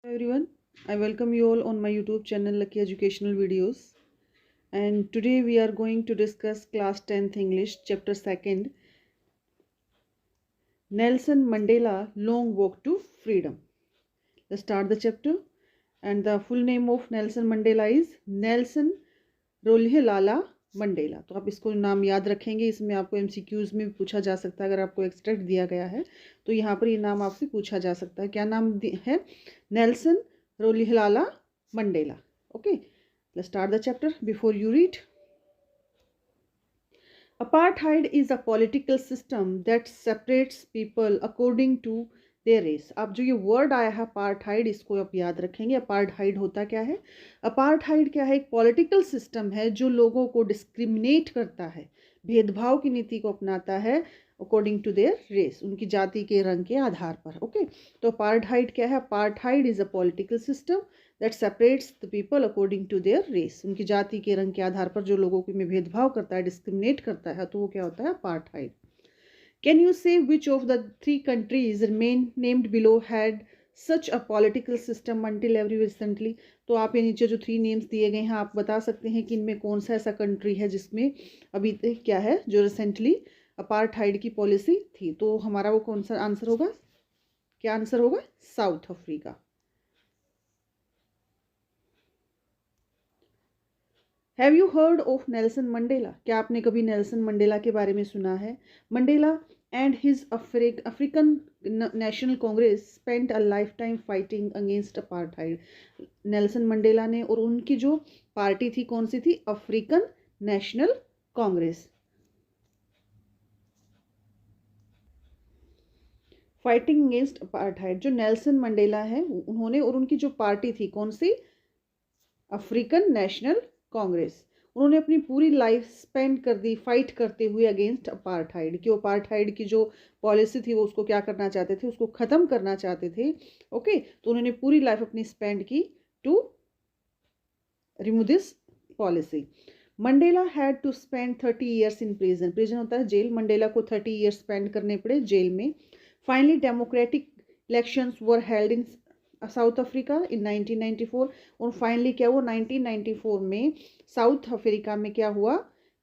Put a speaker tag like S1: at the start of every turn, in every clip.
S1: Hello everyone, I welcome you all on my YouTube channel Lucky Educational Videos, and today we are going to discuss class 10th English chapter 2nd, Nelson Mandela Long Walk to Freedom. Let's start the chapter. And the full name of Nelson Mandela is Nelson Rolihlahla Mandela. तो आप इसको नाम याद रखेंगे। इसमें आपको MCQs में भी पूछा जा सकता है। अगर आपको एक्सट्रैक्ट दिया गया है तो यहाँ पर ये नाम आपसे पूछा जा सकता है। क्या नाम है? Nelson Rolihlahla Mandela. Okay, let's start the chapter. Before you read, apartheid is a political system that separates people according to their race। अब जो ये वर्ड आया है अपार्थाइड, इसको आप याद रखेंगे। अपार्थाइड होता क्या है? अपार्थाइड क्या है? एक पॉलिटिकल सिस्टम है जो लोगों को डिस्क्रिमिनेट करता है, भेदभाव की नीति को अपनाता है अकॉर्डिंग टू देयर रेस, उनकी जाति के रंग के आधार पर। ओके, तो अपार्थाइड क्या है? Apartheid is a political system that separates the people according to their race. उनकी जाति के रंग के आधार पर जो लोगों में भेदभाव करता है, डिस्क्रिमिनेट करता है, तो वो क्या होता है? अपार्थाइड। कैन यू से which of the 3 countries remain named below had such a political system until very recently? तो आप ये नीचे जो 3 नेम्स दिए गए हैं, आप बता सकते हैं कि इनमें कौन सा ऐसा कंट्री है जिसमें अभी तक क्या है, जो रिसेंटली अपार्थाइड की पॉलिसी थी। तो हमारा वो कौन सा आंसर होगा? क्या आंसर होगा? South Africa. Have you heard of Nelson Mandela? क्या आपने कभी नेल्सन मंडेला के बारे में सुना है? Mandela and his African National Congress spent a life time fighting against apartheid. Nelson Mandela ने और उनकी जो पार्टी थी, कौन सी थी? African National Congress. Fighting against apartheid, जो नेल्सन मंडेला है उन्होंने, और उनकी जो पार्टी थी, कौन सी? African National Congress. उन्होंने अपनी पूरी लाइफ स्पेंड कर दी फाइट करते हुए अगेंस्ट अपार्थाइड। कि अपार्थाइड की जो पॉलिसी थी वो उसको क्या करना चाहते थे? उसको ख़त्म करना चाहते थे। ओके, तो उन्होंने पूरी लाइफ अपनी स्पेंड की to remove this policy. Mandela had to spend 30 years in prison. Prison होता है जेल। मंडेला को 30 ईयर्स स्पेंड करने पड़े जेल में। Finally democratic elections were held in South Africa in 1994। और फाइनली क्या हुआ? 1994 में साउथ अफ्रीका में क्या हुआ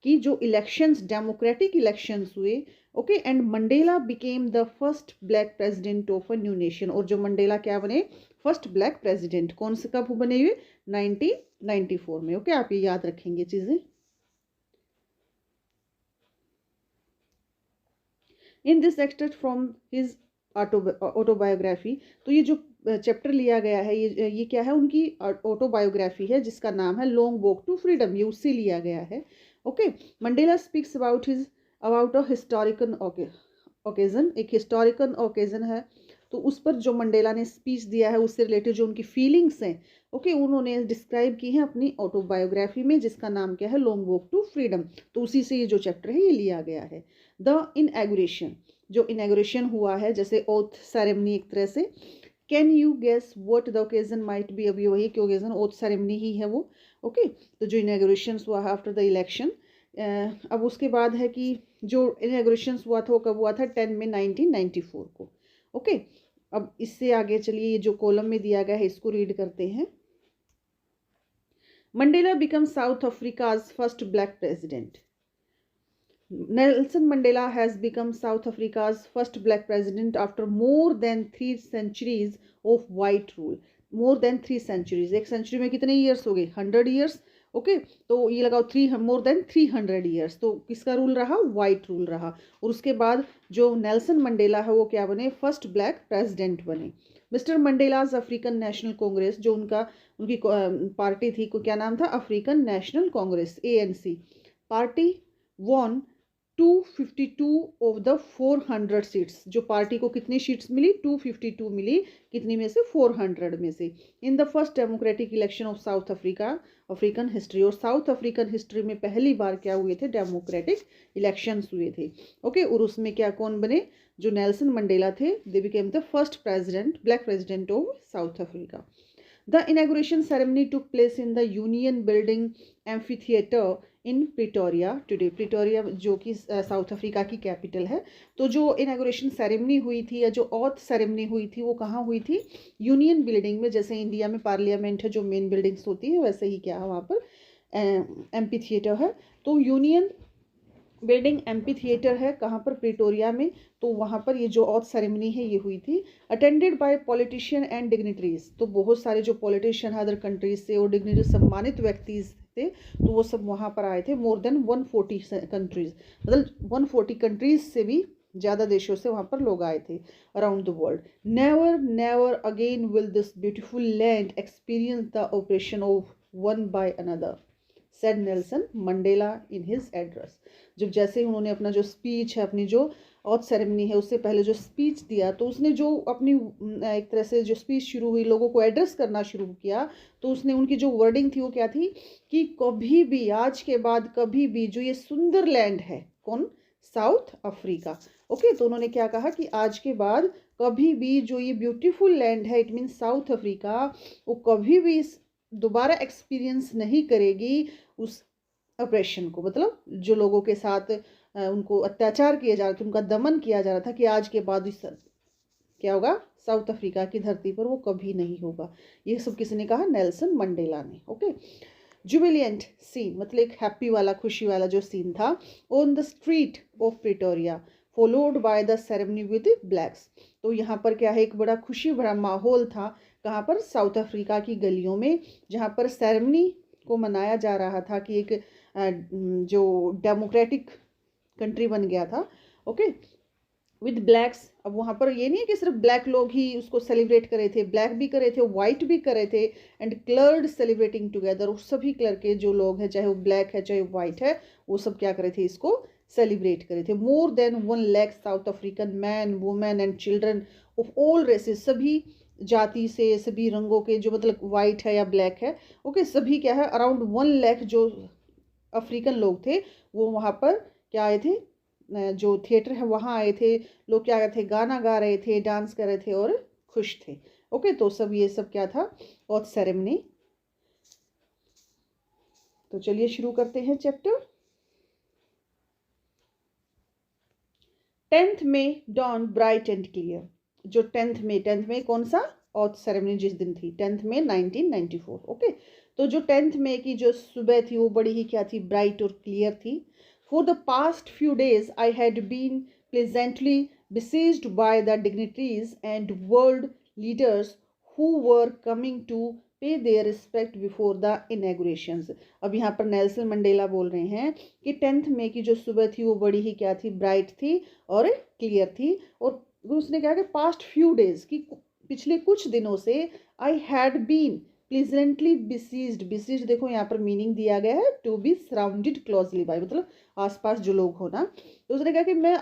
S1: कि जो इलेक्शंस, डेमोक्रेटिक इलेक्शंस हुए। Okay, and Mandela became the first black president of a new nation. और जो मंडेला क्या बने? First black president. कौन से कब बने हुए? 1994 में। ओके, आप ये याद रखेंगे चीज़ें। In this extract from his autobiography. तो ये जो चैप्टर लिया गया है, ये क्या है? उनकी ऑटोबायोग्राफी है जिसका नाम है लॉन्ग वॉक टू फ्रीडम। ये उससे लिया गया है। Okay, Mandela speaks about a historical occasion. एक हिस्टोरिकल ओकेजन है, तो उस पर जो मंडेला ने स्पीच दिया है उससे रिलेटेड जो उनकी फीलिंग्स हैं, ओके, उन्होंने डिस्क्राइब की हैं अपनी ऑटोबायोग्राफी में, जिसका नाम क्या है? Long walk to freedom. तो उसी से ये जो चैप्टर है ये लिया गया है। द इनएगुरेशन, जो इनएगुरेशन हुआ है, जैसे ओथ सेरेमनी एक तरह से। Can you guess what the occasion might be? अभी वही कि ओकेजन ओथ सेरेमनी ही है वो। ओके, तो जो इनएगुरेशन हुआ है आफ्टर द इलेक्शन। अब उसके बाद है कि जो इनएगुरेशन हुआ था वो कब हुआ था? 10 में 1994 को। ओके, अब इससे आगे चलिए, ये जो कॉलम में दिया गया है इसको रीड करते हैं। Mandela become south Africa's first black president. Nelson Mandela has become South Africa's first black president after more than 3 centuries of white rule. More than 3 centuries, एक सेंचुरी में कितने ईयर्स हो गए? 100 ईयर्स। ओके, तो ये लगाओ 3, मोर देन 300 ईयर्स। तो किसका रूल रहा? वाइट रूल रहा। और उसके बाद जो नेल्सन मंडेला है वो क्या बने? फर्स्ट ब्लैक प्रेसिडेंट बने। Mister Mandela's African National Congress, जो उनकी पार्टी थी, को क्या नाम था? African National Congress, ANC party, won 252 of the 400 seats. जो पार्टी को कितनी सीट्स मिली? 252 मिली। कितनी में से? 400 में से। इन the first democratic election of south Africa African history. और साउथ अफ्रीकन हिस्ट्री में पहली बार क्या हुए थे? डेमोक्रेटिक इलेक्शंस हुए थे। ओके, और उसमें क्या कौन बने? जो नेल्सन मंडेला थे, they became the first president, black president of south Africa. The inauguration ceremony took place in the Union Building Amphitheatre in Pretoria today. Pretoria जो कि साउथ अफ्रीका की कैपिटल है। तो जो इनॉग्रेशन सेरेमनी हुई थी या जो ऑथ सेरेमनी हुई थी वो कहाँ हुई थी? यूनियन बिल्डिंग में। जैसे इंडिया में पार्लियामेंट है जो मेन बिल्डिंग्स होती है, वैसे ही क्या है वहाँ पर एम्पी थिएटर है। तो यूनियन बिल्डिंग एम्पी थिएटर है कहाँ पर? प्रिटोरिया में। तो वहाँ पर ये जो ऑथ सेरेमनी है ये हुई थी, attended by politician and dignitaries. तो बहुत सारे जो पॉलिटिशियन है अदर कंट्रीज से और डिग्निटरी सम्मानित व्यक्ति थे, तो वो सब वहाँ पर आए थे। मोर देन 140 कंट्रीज, मतलब 140 कंट्रीज से भी ज़्यादा देशों से वहाँ पर लोग आए थे around the world. Never never again will this beautiful land experience the operation of one by another, said Nelson Mandela in his address. जब जैसे ही उन्होंने अपना जो स्पीच है, अपनी जो ऑथ सेरेमनी है उससे पहले जो स्पीच दिया, तो उसने जो अपनी एक तरह से जो स्पीच शुरू हुई, लोगों को एड्रेस करना शुरू किया, तो उसने उनकी जो वर्डिंग थी वो क्या थी कि कभी भी, आज के बाद कभी भी जो ये सुंदर लैंड है, कौन? South Africa. ओके, तो उन्होंने क्या कहा कि आज के बाद कभी भी जो ये ब्यूटीफुल लैंड है, इट मीन साउथ अफ्रीका, वो कभी भी दोबारा एक्सपीरियंस नहीं करेगी उस ऑपरेशन को, मतलब जो लोगों के साथ उनको अत्याचार किया जा रहा था, उनका दमन किया जा रहा था, कि आज के बाद इस क्या होगा साउथ अफ्रीका की धरती पर, वो कभी नहीं होगा। ये सब किसने कहा? नेल्सन मंडेला ने। ओके, जुबिलियंट सीन, मतलब एक हैप्पी वाला, खुशी वाला जो सीन था, on the street of Pretoria followed by the ceremony with blacks. तो यहाँ पर क्या है, एक बड़ा खुशी भरा माहौल था। कहाँ पर? साउथ अफ्रीका की गलियों में, जहाँ पर सेरेमनी को मनाया जा रहा था कि एक जो डेमोक्रेटिक कंट्री बन गया था। Okay, with blacks. अब वहाँ पर ये नहीं है कि सिर्फ ब्लैक लोग ही उसको सेलिब्रेट कर रहे थे, ब्लैक भी कर रहे थे, वाइट भी कर रहे थे, एंड क्लर्ड सेलिब्रेटिंग टुगेदर। सभी कलर के जो लोग हैं, चाहे वो ब्लैक है चाहे वो वाइट है, वो सब क्या कर रहे थे, इसको सेलिब्रेट कर रहे थे। More than 1 lakh South African man, women and children of all races, सभी जाति से, सभी रंगों के, जो मतलब वाइट है या ब्लैक है, ओके, सभी क्या है, अराउंड 1 लाख जो अफ्रीकन लोग थे वो वहाँ पर क्या आए थे, जो थिएटर है वहाँ आए थे। लोग क्या थे, गाना गा रहे थे, डांस कर रहे थे और खुश थे। ओके, तो सब ये सब क्या था, ऑथ सेरेमनी। तो चलिए शुरू करते हैं चैप्टर। 10th में डॉन ब्राइट एंड क्लियर। जो 10th में कौन सा? ऑथ सेरेमनी जिस दिन थी 10th में 1994। ओके, तो जो 10th में की जो सुबह थी वो बड़ी ही क्या थी, ब्राइट और क्लियर थी। For the past few days I had been pleasantly besieged by the dignitaries and world leaders who were coming to पे their रिस्पेक्ट बिफोर द इनॉग्रेशंस। अब यहाँ पर नेल्सन मंडेला बोल रहे हैं कि 10th मई की जो सुबह थी वो बड़ी ही क्या थी, ब्राइट थी और क्लियर थी। और उसने कहा कि पास्ट फ्यू डेज की, पिछले कुछ दिनों से, I had been pleasantly besieged. Besieged देखो यहाँ पर मीनिंग दिया गया है, to be surrounded closely by, मतलब आसपास जो लोग हो ना। तो उसने कहा कि मैं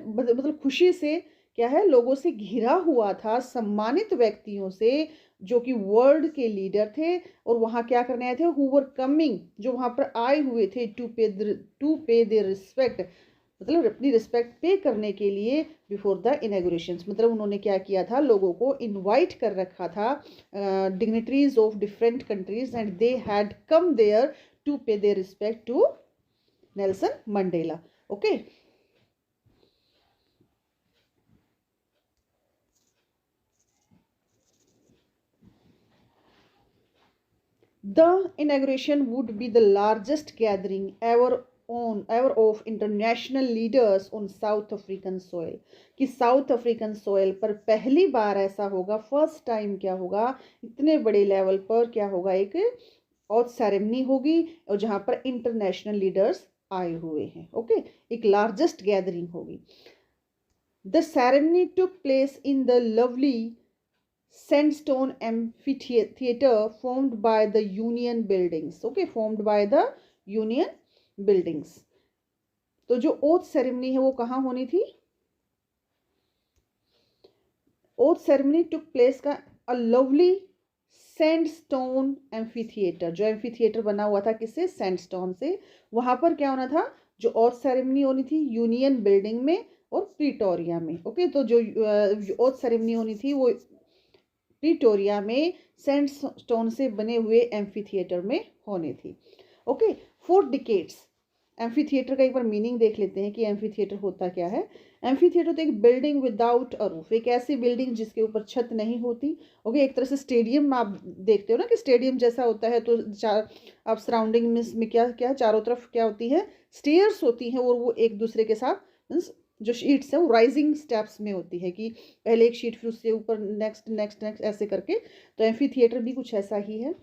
S1: मतलब खुशी से क्या है, लोगों से घिरा हुआ था, सम्मानित व्यक्तियों से जो कि वर्ल्ड के लीडर थे और वहाँ क्या करने आए थे, हु वर कमिंग, जो वहाँ पर आए हुए थे, टू पे देयर रिस्पेक्ट, मतलब अपनी रिस्पेक्ट पे करने के लिए बिफोर द इनॉग्रेशन। मतलब उन्होंने क्या किया था, लोगों को इनवाइट कर रखा था, dignitaries of different countries, and they had come there to pay their respect to Nelson Mandela. Okay, the inauguration would be the largest gathering ever of international leaders on South African soil। कि south African soil पर पहली बार ऐसा होगा, first time क्या होगा, इतने बड़े level पर क्या होगा, एक ऑथ सेरेमनी होगी और जहाँ पर इंटरनेशनल लीडर्स आए हुए हैं। ओके, एक लार्जेस्ट गैदरिंग होगी। The ceremony took place in the lovely sandstone amphitheater formed by the Union buildings। Okay, formed by the Union buildings। तो जो ओथ सेरेमनी है वो कहाँ होनी थी? ओथ सेरेमनी टुक प्लेस का अ लवली सैंडस्टोन एम्फीथिएटर, जो एम्फीथिएटर बना हुआ था किससे? सैंडस्टोन से। वहां पर क्या होना था, जो ओथ सेरेमनी होनी थी यूनियन बिल्डिंग में और प्रिटोरिया में। ओके, तो जो ओथ सेरेमनी होनी थी वो प्रिटोरिया में सैंडस्टोन से बने हुए एम्फी थिएटर में होनी थी। Okay, 4 decades. एम्फी थिएटर का एक बार मीनिंग देख लेते हैं कि एम्फी थिएटर होता क्या है। एम्फी थिएटर तो एक बिल्डिंग विदाउट अ रूफ, एक ऐसी बिल्डिंग जिसके ऊपर छत नहीं होती। ओके, एक तरह से स्टेडियम आप देखते हो ना कि स्टेडियम जैसा होता है, तो आप सराउंडिंग में क्या क्या चारों तरफ क्या होती है, स्टेयर्स होती हैं, और वो एक दूसरे के साथ मीन्स जो शीट्स है वो राइजिंग स्टेप्स में होती है कि पहले एक शीट फिर उससे ऊपर नेक्स्ट नेक्स्ट नेक्स्ट ऐसे करके। तो एम्फी थिएटर भी कुछ ऐसा ही है।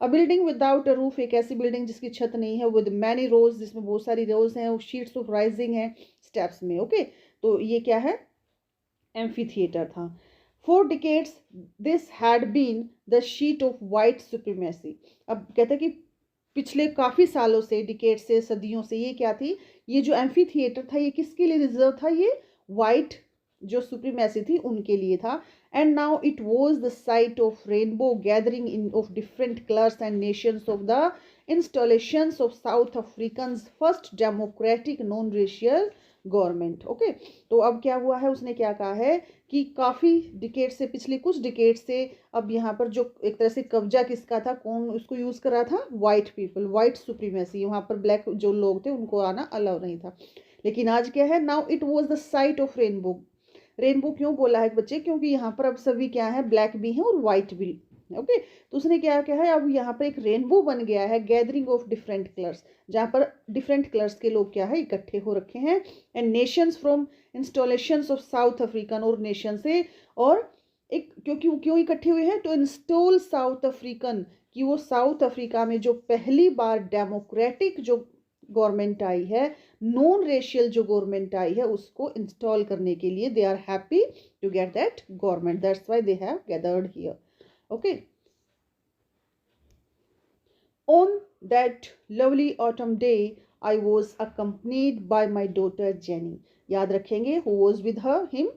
S1: अ बिल्डिंग विदाउट अ रूफ, एक ऐसी बिल्डिंग जिसकी छत नहीं है, विद मैनी रोज, जिसमें बहुत सारी रोज हैं, शीट्स ऑफ राइजिंग है स्टेप्स में। ओके, तो ये क्या है, एम्फी थिएटर था। 4 decades this had been the seat of white supremacy. अब कहते हैं कि पिछले काफ़ी सालों से, डिकेड से, सदियों से ये क्या थी, ये जो एम्फी थिएटर था ये किसके लिए रिजर्व था, ये वाइट जो सुप्रीमेसी थी उनके लिए था। And now it was the site of rainbow gathering in of different colours and Nations of the installations of south African first democratic non racial government. Okay, तो अब क्या हुआ है, उसने क्या कहा है कि काफ़ी डिकेड से, पिछले कुछ डिकेड से अब यहाँ पर जो एक तरह से कब्जा किसका था, कौन उसको यूज़ कर रहा था, वाइट पीपल, वाइट सुप्रीमेसी, वहाँ पर ब्लैक जो लोग थे उनको आना अलाउ नहीं था। लेकिन आज क्या है, now it was the site of rainbow. Rainbow क्यों बोला है बच्चे, क्योंकि यहाँ पर अब सभी क्या है, ब्लैक भी हैं और वाइट भी। ओके, तो उसने क्या क्या है, अब यहाँ पर एक रेनबो बन गया है, गैदरिंग ऑफ डिफरेंट कलर्स, जहाँ पर डिफरेंट कलर्स के लोग क्या है इकट्ठे हो रखे हैं। And Nations from installations of south African, और नेशन से, और एक क्योंकि क्यों इकट्ठे हुए हैं, टू इंस्टॉल साउथ अफ्रीकन, कि वो साउथ अफ्रीका में जो पहली बार डेमोक्रेटिक जो गवर्नमेंट आई है, नॉन रेशियल जो गवर्नमेंट आई है, उसको इंस्टॉल करने के लिए they are happy to get that government, that's why they have gathered here. Okay, on that lovely autumn day I was accompanied by my daughter Jenny। याद रखेंगे, who was with her, him,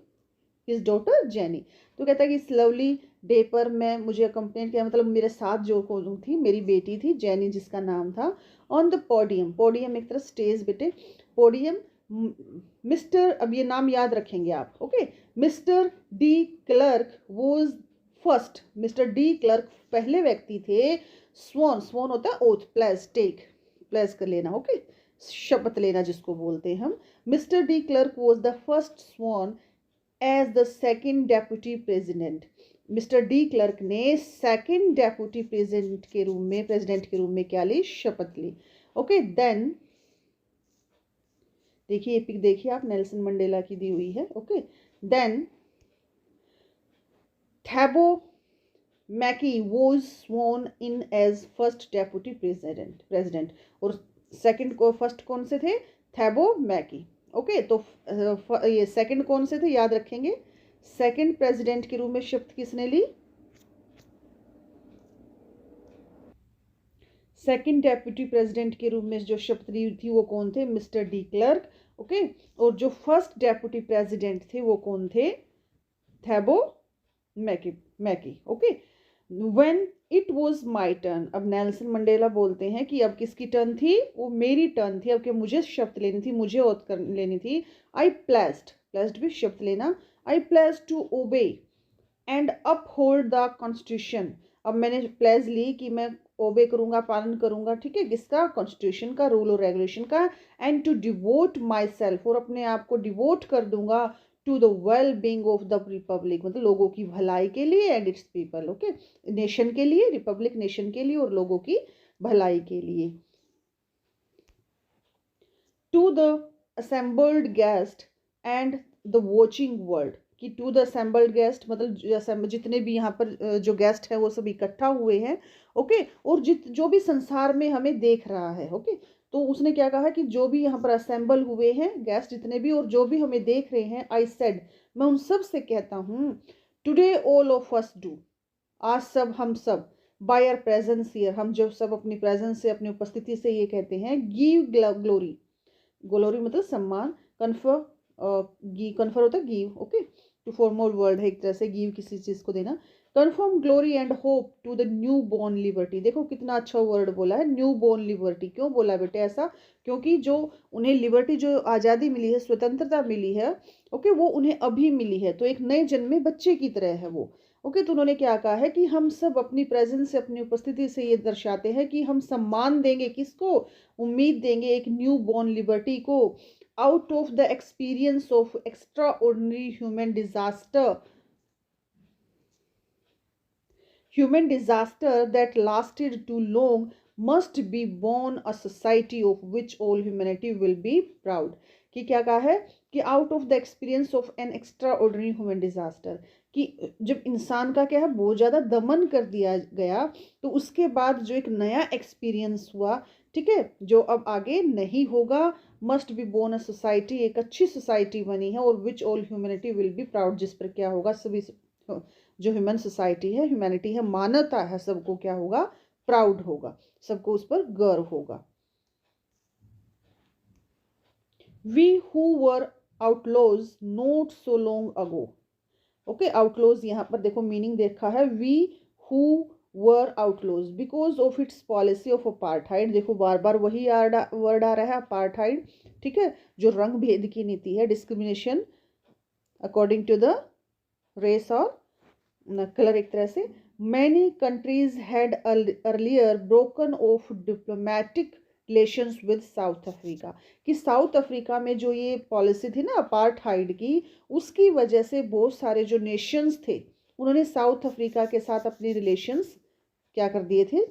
S1: his daughter Jenny। तो कहता है कि इस lovely day पर मैं, मुझे अकम्पनी किया, मतलब मेरे साथ जो थी मेरी बेटी थी जेनी जिसका नाम था। ऑन द पोडियम, पोडियम एक तरह स्टेज बेटे, पोडियम, मिस्टर, अब ये नाम याद रखेंगे आप। Okay, mister de Klerk was first, mister de clerk पहले व्यक्ति थे। स्वॉन, स्वॉन होता है ओथ, प्लेस, टेक, प्लेस कर लेना। ओके, शपथ लेना जिसको बोलते हैं हम। Mister de Klerk was the first sworn as the second deputy president. Mister de Klerk ने सेकेंड डेप्यूटी प्रेसिडेंट के रूप में क्या ली, शपथ ली। ओके, देन देखिए ये पिक देखिए आप, नेल्सन मंडेला की दी हुई है। Okay, then Thabo Mbeki was sworn in as first deputy president, और सेकंड को, फर्स्ट कौन से थे, थैबो मैकी। ओके, तो ये सेकंड कौन से थे, याद रखेंगे, सेकंड प्रेसिडेंट के रूप में शपथ किसने ली, सेकंड डेप्यूटी प्रेसिडेंट के रूप में जो शपथ ली थी वो कौन थे, मिस्टर डी क्लर्क। ओके, और जो फर्स्ट डेप्यूटी प्रेसिडेंट थे वो कौन थे, Thabo Mbeki. Okay, when it was my turn, अब नेल्सन मंडेला बोलते हैं कि अब किसकी टर्न थी, वो मेरी टर्न थी, अब कि मुझे शपथ लेनी थी, मुझे ओथ कर लेनी थी। आई प्लेस्ड भी शपथ लेना, I pledged to obey and uphold the constitution. अब मैंने प्लेज ली कि मैं ओबे करूंगा, पालन करूंगा, ठीक है, किसका, कॉन्स्टिट्यूशन का, रूल और रेगुलेशन का। And to devote myself, और अपने आप को डिवोट कर दूंगा, to the well being of the republic, मतलब लोगों की भलाई के लिए, and its people. Okay, nation के लिए, रिपब्लिक नेशन के लिए और लोगों की भलाई के लिए। To the assembled guest and the watching world, कि टू द असेंबल्ड गेस्ट मतलब जितने भी यहाँ पर जो गेस्ट है वो सब इकट्ठा हुए हैं। ओके, और जो भी संसार में हमें देख रहा है। ओके, तो उसने क्या कहा कि जो भी यहाँ पर असेंबल हुए हैं गेस्ट जितने भी, और जो भी हमें देख रहे हैं, आई सेड, मैं उन सब से कहता हूँ, today all of us do, आज सब, हम सब, बाय आवर प्रेजेंस हियर, हम जो सब अपनी प्रेजेंस से, अपनी उपस्थिति से ये कहते हैं, गिव ग्लोरी, ग्लोरी मतलब सम्मान, कन्फर, कन्फर होता है give. Okay, to for more world है एक तरह से, गिव किसी चीज़ को देना, confirm glory and hope to the new born liberty. देखो कितना अच्छा वर्ड बोला है, न्यू बॉर्न लिबर्टी। क्यों बोला बेटे ऐसा? क्योंकि जो उन्हें लिबर्टी, जो आज़ादी मिली है, स्वतंत्रता मिली है, ओके, वो उन्हें अभी मिली है, तो एक नए जन्मे बच्चे की तरह है वो। ओके, तो उन्होंने क्या कहा है कि हम सब अपनी प्रेजेंस से, अपनी उपस्थिति से ये दर्शाते हैं कि हम सम्मान देंगे किसको? उम्मीद देंगे एक न्यू बॉर्न लिबर्टी को, out of the experience of extra ordinary human disaster that lasted too long must be born a society of which all humanity will be proud। कि क्या कहा है कि out of the experience of an extra ordinary human disaster, कि जब इंसान का क्या है बहुत ज़्यादा दमन कर दिया गया, तो उसके बाद जो एक नया एक्सपीरियंस हुआ, ठीक है, जो अब आगे नहीं होगा, must be born a society, एक अच्छी सोसाइटी बनी है, और which all humanity will be proud, जिस पर क्या होगा, सभी जो ह्यूमन सोसाइटी है, ह्यूमैनिटी है, मानवता है, सबको क्या होगा? प्राउड होगा, सबको उस पर गर्व होगा। We who were outlaws not so long ago. Okay, outlaws यहाँ पर देखो मीनिंग देखा है, we who were outlaws because of its policy of apartheid. देखो बार बार वही वर्ड आ रहा है, अपार्थाइड, ठीक है, जो रंग भेद की नीति है, discrimination according to the race और कलर, एक तरह से। Many countries had earlier broken off diplomatic relations with South Africa, कि साउथ अफ्रीका में जो ये पॉलिसी थी ना अपार्थाइड की, उसकी वजह से बहुत सारे जो नेशंस थे, उन्होंने साउथ अफ्रीका के साथ अपने रिलेशंस क्या कर दिए थे?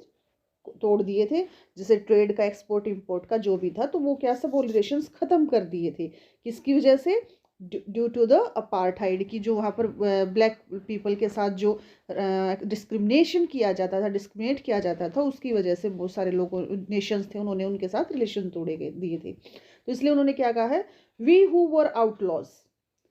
S1: तोड़ दिए थे। जैसे ट्रेड का, एक्सपोर्ट इंपोर्ट का जो भी था, तो वो क्या सब वो रिलेशंस ख़त्म कर दिए थे। किसकी वजह से? ड्यू टू द अपार्थाइड की, जो वहाँ पर ब्लैक पीपल के साथ जो डिस्क्रिमिनेशन किया जाता था, डिस्क्रिमिनेट किया जाता था, उसकी वजह से बहुत सारे लोगों, नेशंस थे, उन्होंने उनके साथ रिलेशन तोड़े गए दिए थे। तो इसलिए उन्होंने क्या कहा है? वी हु वर आउटलॉज,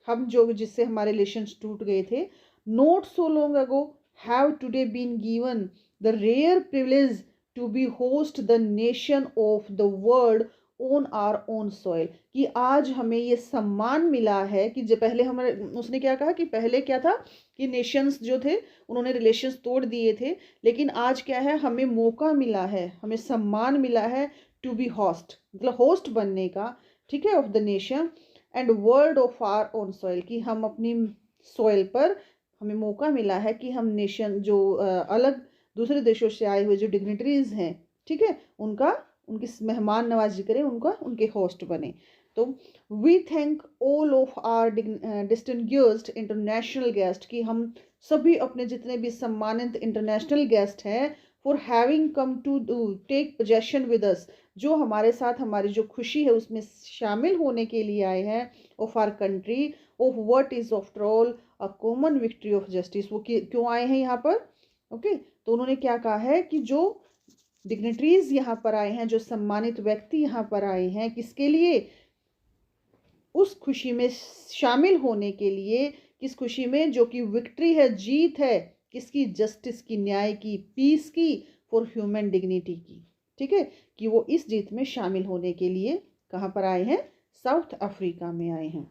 S1: हम जो जिससे हमारे रिलेशंस टूट गए थे, not so long ago have today been given the rare privilege to be host the nation of the world on our own soil, कि आज हमें ये सम्मान मिला है कि जो पहले हमारे, उसने क्या कहा कि पहले क्या था कि नेशंस जो थे उन्होंने रिलेशंस तोड़ दिए थे, लेकिन आज क्या है, हमें मौका मिला है, हमें सम्मान मिला है टू बी होस्ट, मतलब होस्ट बनने का, ठीक है, of the nation and world of are own soil, कि हम अपनी सॉइल पर हमें मौका मिला है कि हम नेशन जो अलग दूसरे देशों से आए हुए जो डिग्निटरीज हैं, ठीक है, उनकी मेहमान नवाजी करें, उनके होस्ट बने। तो we thank all of our distinguished international guest, कि हम सभी अपने जितने भी सम्मानित इंटरनेशनल गेस्ट हैं, for having come to take possession with us, जो हमारे साथ हमारी जो खुशी है उसमें शामिल होने के लिए आए हैं, of our country, of what is after all a common victory of justice. वो क्यों आए हैं यहाँ पर? ओके, तो उन्होंने क्या कहा है कि जो डिग्नेटरीज यहाँ पर आए हैं, जो सम्मानित व्यक्ति यहाँ पर आए हैं, किसके लिए? उस खुशी में शामिल होने के लिए। किस खुशी में? जो कि विक्ट्री है, जीत है, किसकी? जस्टिस की, न्याय की, पीस की, फॉर ह्यूमन डिग्निटी की, ठीक है, कि वो इस जीत में शामिल होने के लिए कहाँ पर आए हैं? साउथ अफ्रीका में आए हैं।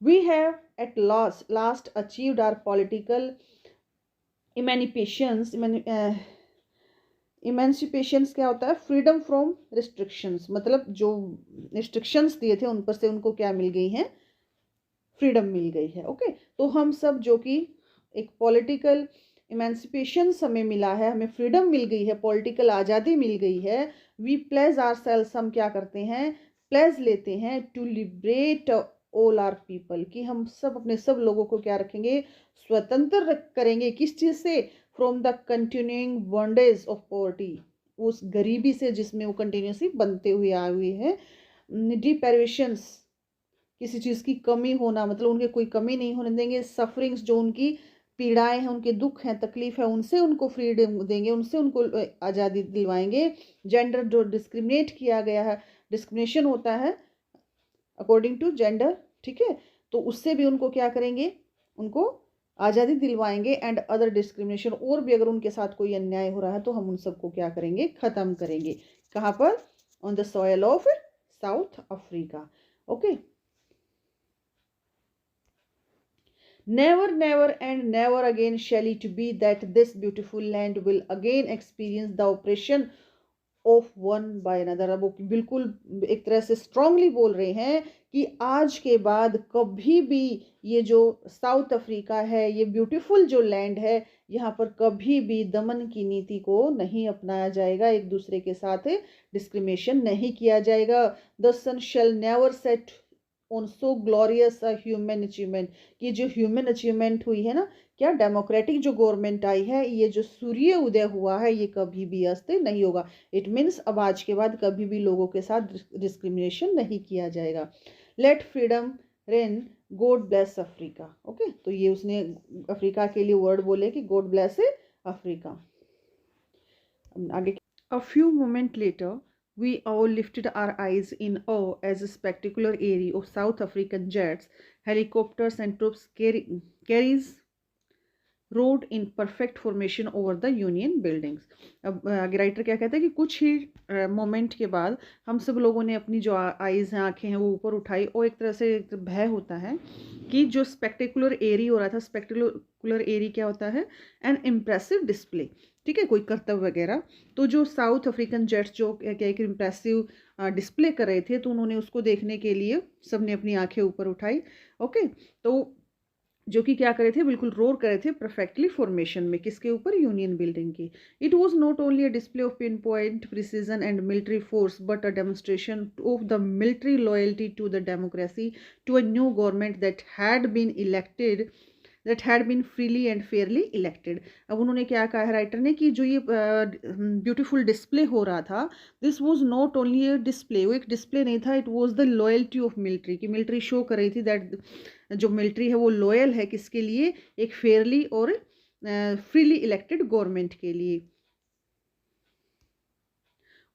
S1: We have at last achieved our political emancipations. Emancipations क्या होता है? फ्रीडम फ्रॉम रिस्ट्रिक्शंस, मतलब जो रिस्ट्रिक्शंस दिए थे उन पर से उनको क्या मिल गई है? फ्रीडम मिल गई है। ओके, तो हम सब जो कि एक पॉलिटिकल इमेंसिपेशंस हमें मिला है, हमें फ्रीडम मिल गई है, पॉलिटिकल आज़ादी मिल गई है। वी प्लेज आर सेल्स, हम क्या करते हैं? प्लेज लेते हैं to liberate all our people, कि हम सब अपने सब लोगों को क्या रखेंगे? स्वतंत्र करेंगे। किस चीज़ से? From the continuing bondage of poverty, उस गरीबी से जिसमें वो कंटिन्यूसली बनते हुए आए हुए हैं। डिप्राइवेशंस, किसी चीज़ की कमी होना, मतलब उनके कोई कमी नहीं होने देंगे। सफरिंग्स, जो उनकी पीड़ाएं हैं, उनके दुख हैं, तकलीफ है, उनसे उनको फ्रीडम देंगे, उनसे उनको आज़ादी दिलवाएंगे। जेंडर, जो डिस्क्रिमिनेट किया गया है, डिस्क्रिमिनेशन होता है अकॉर्डिंग टू जेंडर, ठीक है, तो उससे भी उनको क्या करेंगे? उनको आज़ादी दिलवाएंगे। एंड अदर डिस्क्रिमिनेशन, और भी अगर उनके साथ कोई अन्याय हो रहा है तो हम उन सबको क्या करेंगे? ख़त्म करेंगे। कहाँ पर? On the soil of south Africa. Okay, Never, never, and never again shall it be that this beautiful land will again experience the oppression of one by another. अब वो बिल्कुल एक तरह से स्ट्रांगली बोल रहे हैं कि आज के बाद कभी भी ये जो साउथ अफ्रीका है, ये ब्यूटीफुल जो लैंड है, यहाँ पर कभी भी दमन की नीति को नहीं अपनाया जाएगा, एक दूसरे के साथ डिस्क्रिमिनेशन नहीं किया जाएगा। The sun shall never set on so glorious a human achievement, कि जो ह्यूमन अचीवमेंट हुई है ना, क्या डेमोक्रेटिक जो गवर्नमेंट आई है, ये जो सूर्य उदय हुआ है, ये कभी भी अस्त नहीं होगा। इट मीन्स अब आज के बाद कभी भी लोगों के साथ डिस्क्रिमिनेशन नहीं किया जाएगा। Let freedom reign, God bless Africa. Okay, तो ये उसने अफ्रीका के लिए वर्ड बोले कि गॉड ब्लेस अफ्रीका। आगे, a few moment later we all lifted our eyes in awe as a spectacular area of South African jets, helicopters and troops carries road in perfect formation over the union buildings. अब आगे writer क्या कहता है कि कुछ ही moment के बाद हम सब लोगों ने अपनी जो आइज़ हैं, आँखें हैं, वो ऊपर उठाई और एक तरह से एक भय होता है कि जो स्पेक्टेकुलर एरी हो रहा था। स्पेक्टेकुलर एरी क्या होता है? एन इम्प्रेसिव डिस्प्ले, ठीक है, कोई करतब वगैरह। तो जो साउथ अफ्रीकन जेट्स जो क्या एक इम्प्रेसिव डिस्प्ले कर रहे थे, तो उन्होंने उसको देखने के लिए सब ने अपनी आँखें ऊपर उठाई। ओके, तो जो कि क्या करे थे, बिल्कुल रोर करे थे परफेक्टली फॉर्मेशन में, किसके ऊपर? यूनियन बिल्डिंग की। It was not only a display of pin point precision and military force but a demonstration of the military loyalty to the democracy, to a new government that had been freely and fairly elected. अब उन्होंने क्या कहा है writer ने कि जो ये beautiful display हो रहा था, this was not only a display, वो एक डिस्प्ले नहीं था, it was the loyalty of military, कि मिलिट्री शो कर रही थी दैट जो मिलिट्री है वो लॉयल है किसके लिए? एक फेयरली और फ्रीली इलेक्टेड गवर्नमेंट के लिए।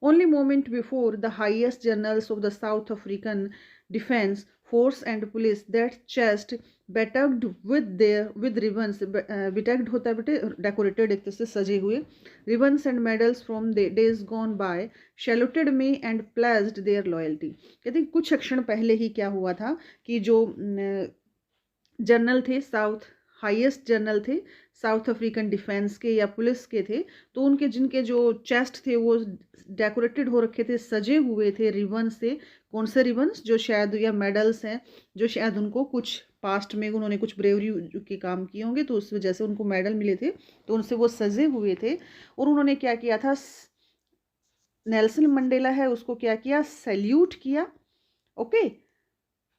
S1: Only moment before, the highest generals of the South African Defence Force and Police, that chest bedecked with ribbons, bedecked होता है बेटे decorated, एक तरह से सजे हुए, ribbons and medals from the days gone by, saluted me and pledged their loyalty। कहते हैं कुछ क्षण पहले ही क्या हुआ था कि जो जनरल थे, साउथ हाईएस्ट जनरल थे साउथ अफ्रीकन डिफेंस के या पुलिस के थे, तो उनके जिनके जो चेस्ट थे वो डेकोरेटेड हो रखे थे, सजे हुए थे रिबन से। कौन से रिबन्स? जो शायद, या मेडल्स हैं, जो शायद उनको कुछ पास्ट में उन्होंने कुछ ब्रेवरी के काम किए होंगे, तो उस वजह से उनको मेडल मिले थे, तो उनसे वो सजे हुए थे। और उन्होंने क्या किया था? नेल्सन मंडेला है, उसको क्या किया? सैल्यूट किया। ओके,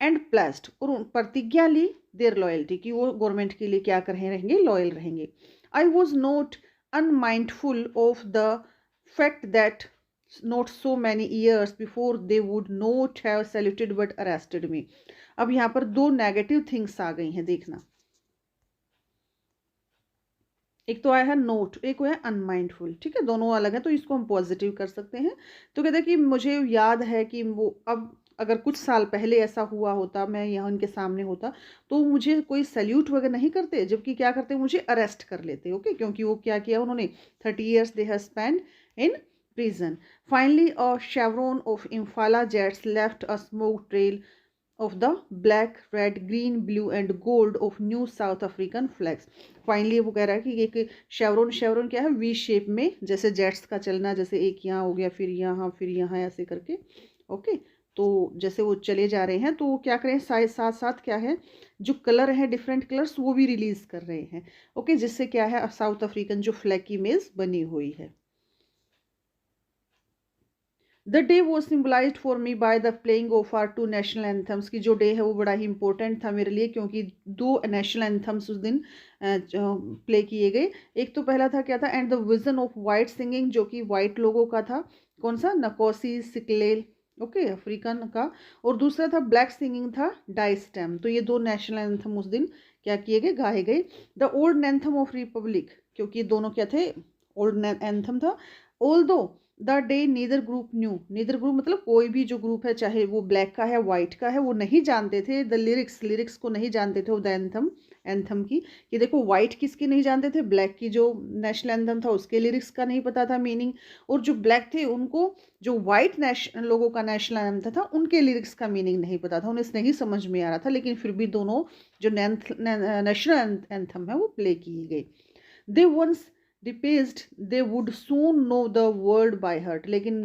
S1: एंड प्लेस्ड, और प्रतिज्ञा ली देयर लॉयल्टी, कि वो गवर्नमेंट के लिए क्या कर रहे रहेंगे? लॉयल रहेंगे। आई was not unmindful of the fact that not so many years before they would not have saluted but arrested me। अब यहाँ पर दो नेगेटिव थिंग्स आ गई हैं, देखना। एक तो आया है नोट, एक है अनमाइंडफुल, ठीक है, दोनों अलग है, तो इसको हम पॉजिटिव कर सकते हैं। तो कहते हैं कि मुझे याद है कि वो, अब अगर कुछ साल पहले ऐसा हुआ होता, मैं यहाँ उनके सामने होता, तो मुझे कोई सैल्यूट वगैरह नहीं करते, जबकि क्या करते? मुझे अरेस्ट कर लेते। ओके, क्योंकि वो क्या किया उन्होंने? 30 years they have spent in prison। Finally, a chevron of Impala jets left a smoke trail of the black, red, green, blue and gold of new South African flags। Finally वो कह रहा है कि एक शेवरोन, शेवरोन क्या है? वी शेप में, जैसे जेट्स का चलना, जैसे एक यहाँ हो गया, फिर यहाँ ऐसे करके। ओके, तो जैसे वो चले जा रहे हैं, तो वो क्या करें, साथ साथ क्या है, जो कलर है डिफरेंट कलर्स, वो भी रिलीज कर रहे हैं। ओके, जिससे क्या है, साउथ अफ्रीकन जो फ्लैग की इमेज बनी हुई है। द डे वो symbolized for me by the playing of our 2 national anthems, की जो डे है वो बड़ा ही इंपॉर्टेंट था मेरे लिए, क्योंकि 2 नेशनल एंथम्स उस दिन प्ले किए गए। एक तो पहला था क्या था? And the vision of white singing, जो कि वाइट लोगों का था। कौन सा? नकोसी सिकलेल, ओके, अफ्रीकन का। और दूसरा था ब्लैक सिंगिंग, था डाइस्टेम। तो ये 2 नेशनल एंथम उस दिन क्या किए गए? गाए गए। The old anthem of Republic, क्योंकि दोनों क्या थे? ओल्ड एंथम था। Although the day neither group new, neither group मतलब कोई भी जो ग्रुप है, चाहे वो ब्लैक का है वाइट का है, वो नहीं जानते थे द लिरिक्स को नहीं जानते थे, द एंथम की। कि देखो वाइट किसकी नहीं जानते थे, ब्लैक की जो नेशनल एंथम था उसके लिरिक्स का नहीं पता था मीनिंग, और जो ब्लैक थे उनको जो वाइट लोगों का नेशनल एंथम था उनके लिरिक्स का मीनिंग नहीं पता था, उन्हें नहीं समझ में आ रहा था, लेकिन फिर भी दोनों जो नेशनल एंथम है वो प्ले किए गए। They once despised they would soon know the word by heart, लेकिन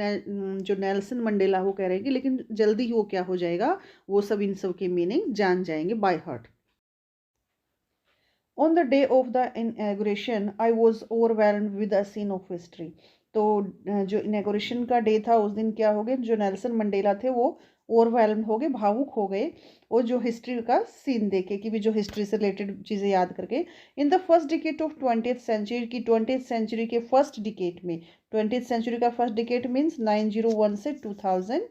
S1: जो नेल्सन मंडेला वो कह रहे हैं कि लेकिन जल्दी ही वो क्या हो जाएगा, वो सब इन सब के मीनिंग जान जाएंगे by heart. On the day of the inauguration I was overwhelmed with a scene of history. तो जो इनॉग्रेशन का डे था उस दिन क्या हो गए, जो नेल्सन मंडेला थे वो ओवरवेलम्ड हो गए, भावुक हो गए, और जो हिस्ट्री का सीन देखे कि भी जो हिस्ट्री से रिलेटेड चीज़ें याद करके। In the first decade of 20th century की 20th सेंचुरी के फर्स्ट डिकेट में, 20th सेंचुरी का फर्स्ट डिकेट मीन्स 901 से 2000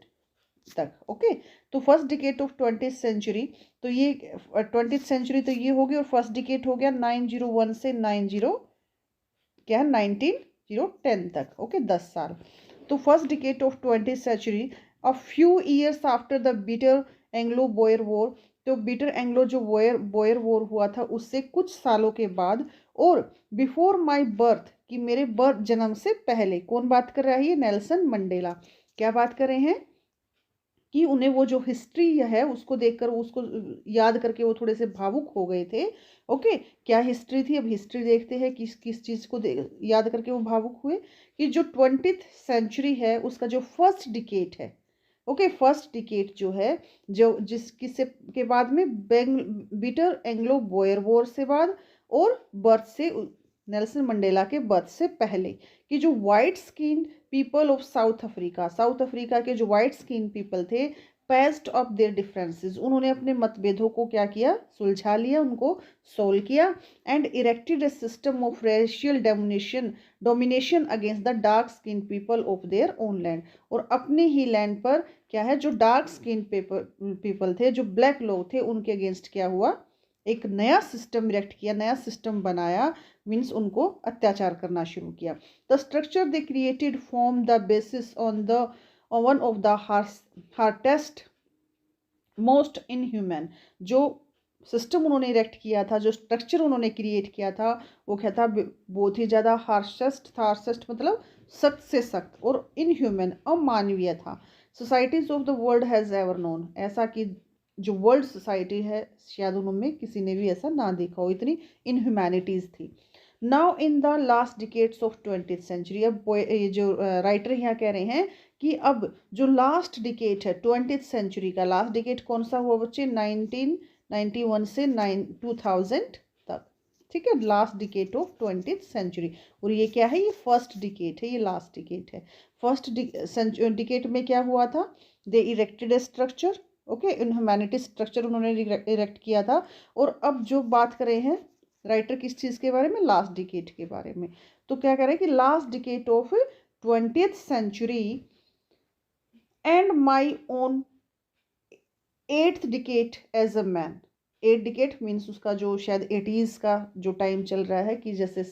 S1: तक। ओके, तो first decade of 20th century, तो ये 20th सेंचुरी तो ये हो गई, और फर्स्ट डिकेट हो गया 901 से 1910 तक। ओके, 10 साल। तो first decade of 20th century, a few years after the bitter Anglo Boer war, तो बिटर एंग्लो जो बोयर वॉर हुआ था उससे कुछ सालों के बाद, और बिफोर माई बर्थ, कि मेरे बर्थ जन्म से पहले। कौन बात कर रहा है, ये नेल्सन मंडेला। क्या बात कर रहे हैं कि उन्हें वो जो हिस्ट्री है उसको देखकर, उसको याद करके वो थोड़े से भावुक हो गए थे। ओके, क्या हिस्ट्री थी, अब हिस्ट्री देखते हैं किस किस चीज़ को याद करके वो भावुक हुए। कि जो 20th सेंचुरी है उसका जो फर्स्ट डिकेट है, ओके, फर्स्ट डिकेट जो है, जो किससे के बाद में, बिटर एंग्लो बोयर वॉर से बाद, और बर्थ से, नेल्सन मंडेला के बर्थ से पहले, कि जो white skin people of south Africa, south Africa के जो वाइट स्किन पीपल थे, पेस्ट ऑफ देयर डिफरेंसेस, उन्होंने अपने मतभेदों को क्या किया, सुलझा लिया, उनको सोल्व किया, and erected A system of racial domination against the dark skin people of their own land, और अपने ही लैंड पर क्या है, जो डार्क स्किन पीपल थे, जो ब्लैक लोग थे, उनके अगेंस्ट क्या हुआ, एक नया सिस्टम इरेक्ट किया, नया सिस्टम बनाया, मीन्स उनको अत्याचार करना शुरू किया। The structure they created form the basis on the one of the heartiest most inhuman, जो सिस्टम उन्होंने इरेक्ट किया था, जो स्ट्रक्चर उन्होंने क्रिएट किया था, वो क्या था, बहुत ही ज़्यादा हार्शेस्ट था, हार्शेस्ट मतलब सख्त से सख्त, और इनह्यूमन अमानवीय था। Societies of the world has ever known, ऐसा कि जो वर्ल्ड सोसाइटी है शायद उनमें किसी ने भी ऐसा ना देखा हो, इतनी इनह्यूमैनिटीज़ थी। Now in the last decades of 20th century, अब ये जो राइटर यहाँ कह रहे हैं कि अब जो लास्ट डिकेट है 20th सेंचुरी का, लास्ट डिकेट कौन सा हुआ बच्चे, 1991 से 2000 तक। ठीक है, last decade of 20th century, और ये क्या है, ये फर्स्ट डिकेट है, ये लास्ट डिकेट है। फर्स्ट डिकेट में क्या हुआ था, they erected a structure, okay, inhumanity structure उन्होंने इरेक्ट किया था। और अब जो बात कर रहे हैं राइटर किस चीज़ के बारे में, लास्ट डिकेट के बारे में। तो क्या कह रहे हैं कि last decade of 20th century and my own 8th decade as a man. 8th decade means उसका जो शायद 80s का जो टाइम चल रहा है, कि जैसे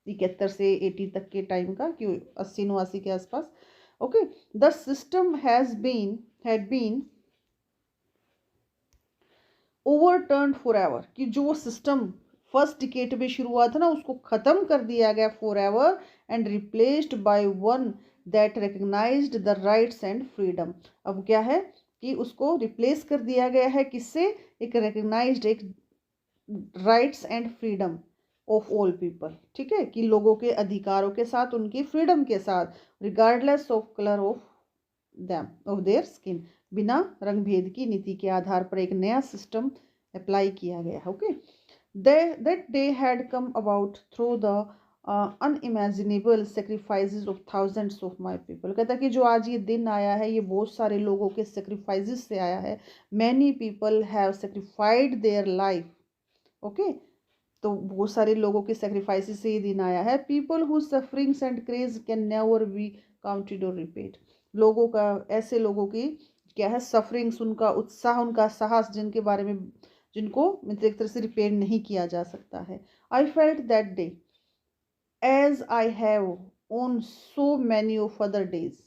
S1: 71 से 80 तक के टाइम का, कि 80-89 के आसपास। Okay, the system had been overturn for ever, कि जो सिस्टम फर्स्ट डिकेट में शुरू हुआ था ना उसको ख़त्म कर दिया गया for ever, and replaced by one that recognised the rights and freedom. अब क्या है कि उसको रिप्लेस कर दिया गया है किससे, एक रिकग्नाइज्ड, एक rights and freedom of all people. ठीक है, कि लोगों के अधिकारों के साथ, उनकी फ्रीडम के साथ, regardless of colour of them of their skin, बिना रंग भेद की नीति के आधार पर एक नया सिस्टम अप्लाई किया गया। Okay, that day had come about through the unimaginable sacrifices of thousands of my people। कहता है कि जो आज ये दिन आया है ये बहुत सारे लोगों के sacrifices से आया है। many people have sacrificed their life। Okay, तो बहुत सारे लोगों के sacrifices से ये दिन आया है। people whose sufferings and craze can never be counted or repaid। लोगों का, ऐसे लोगों की क्या है, सफरिंग्स, उनका उत्साह, उनका साहस, जिनके बारे में, जिनको मतलब एक तरह से रिपेयर नहीं किया जा सकता है। I felt that day as I have on so many of other days.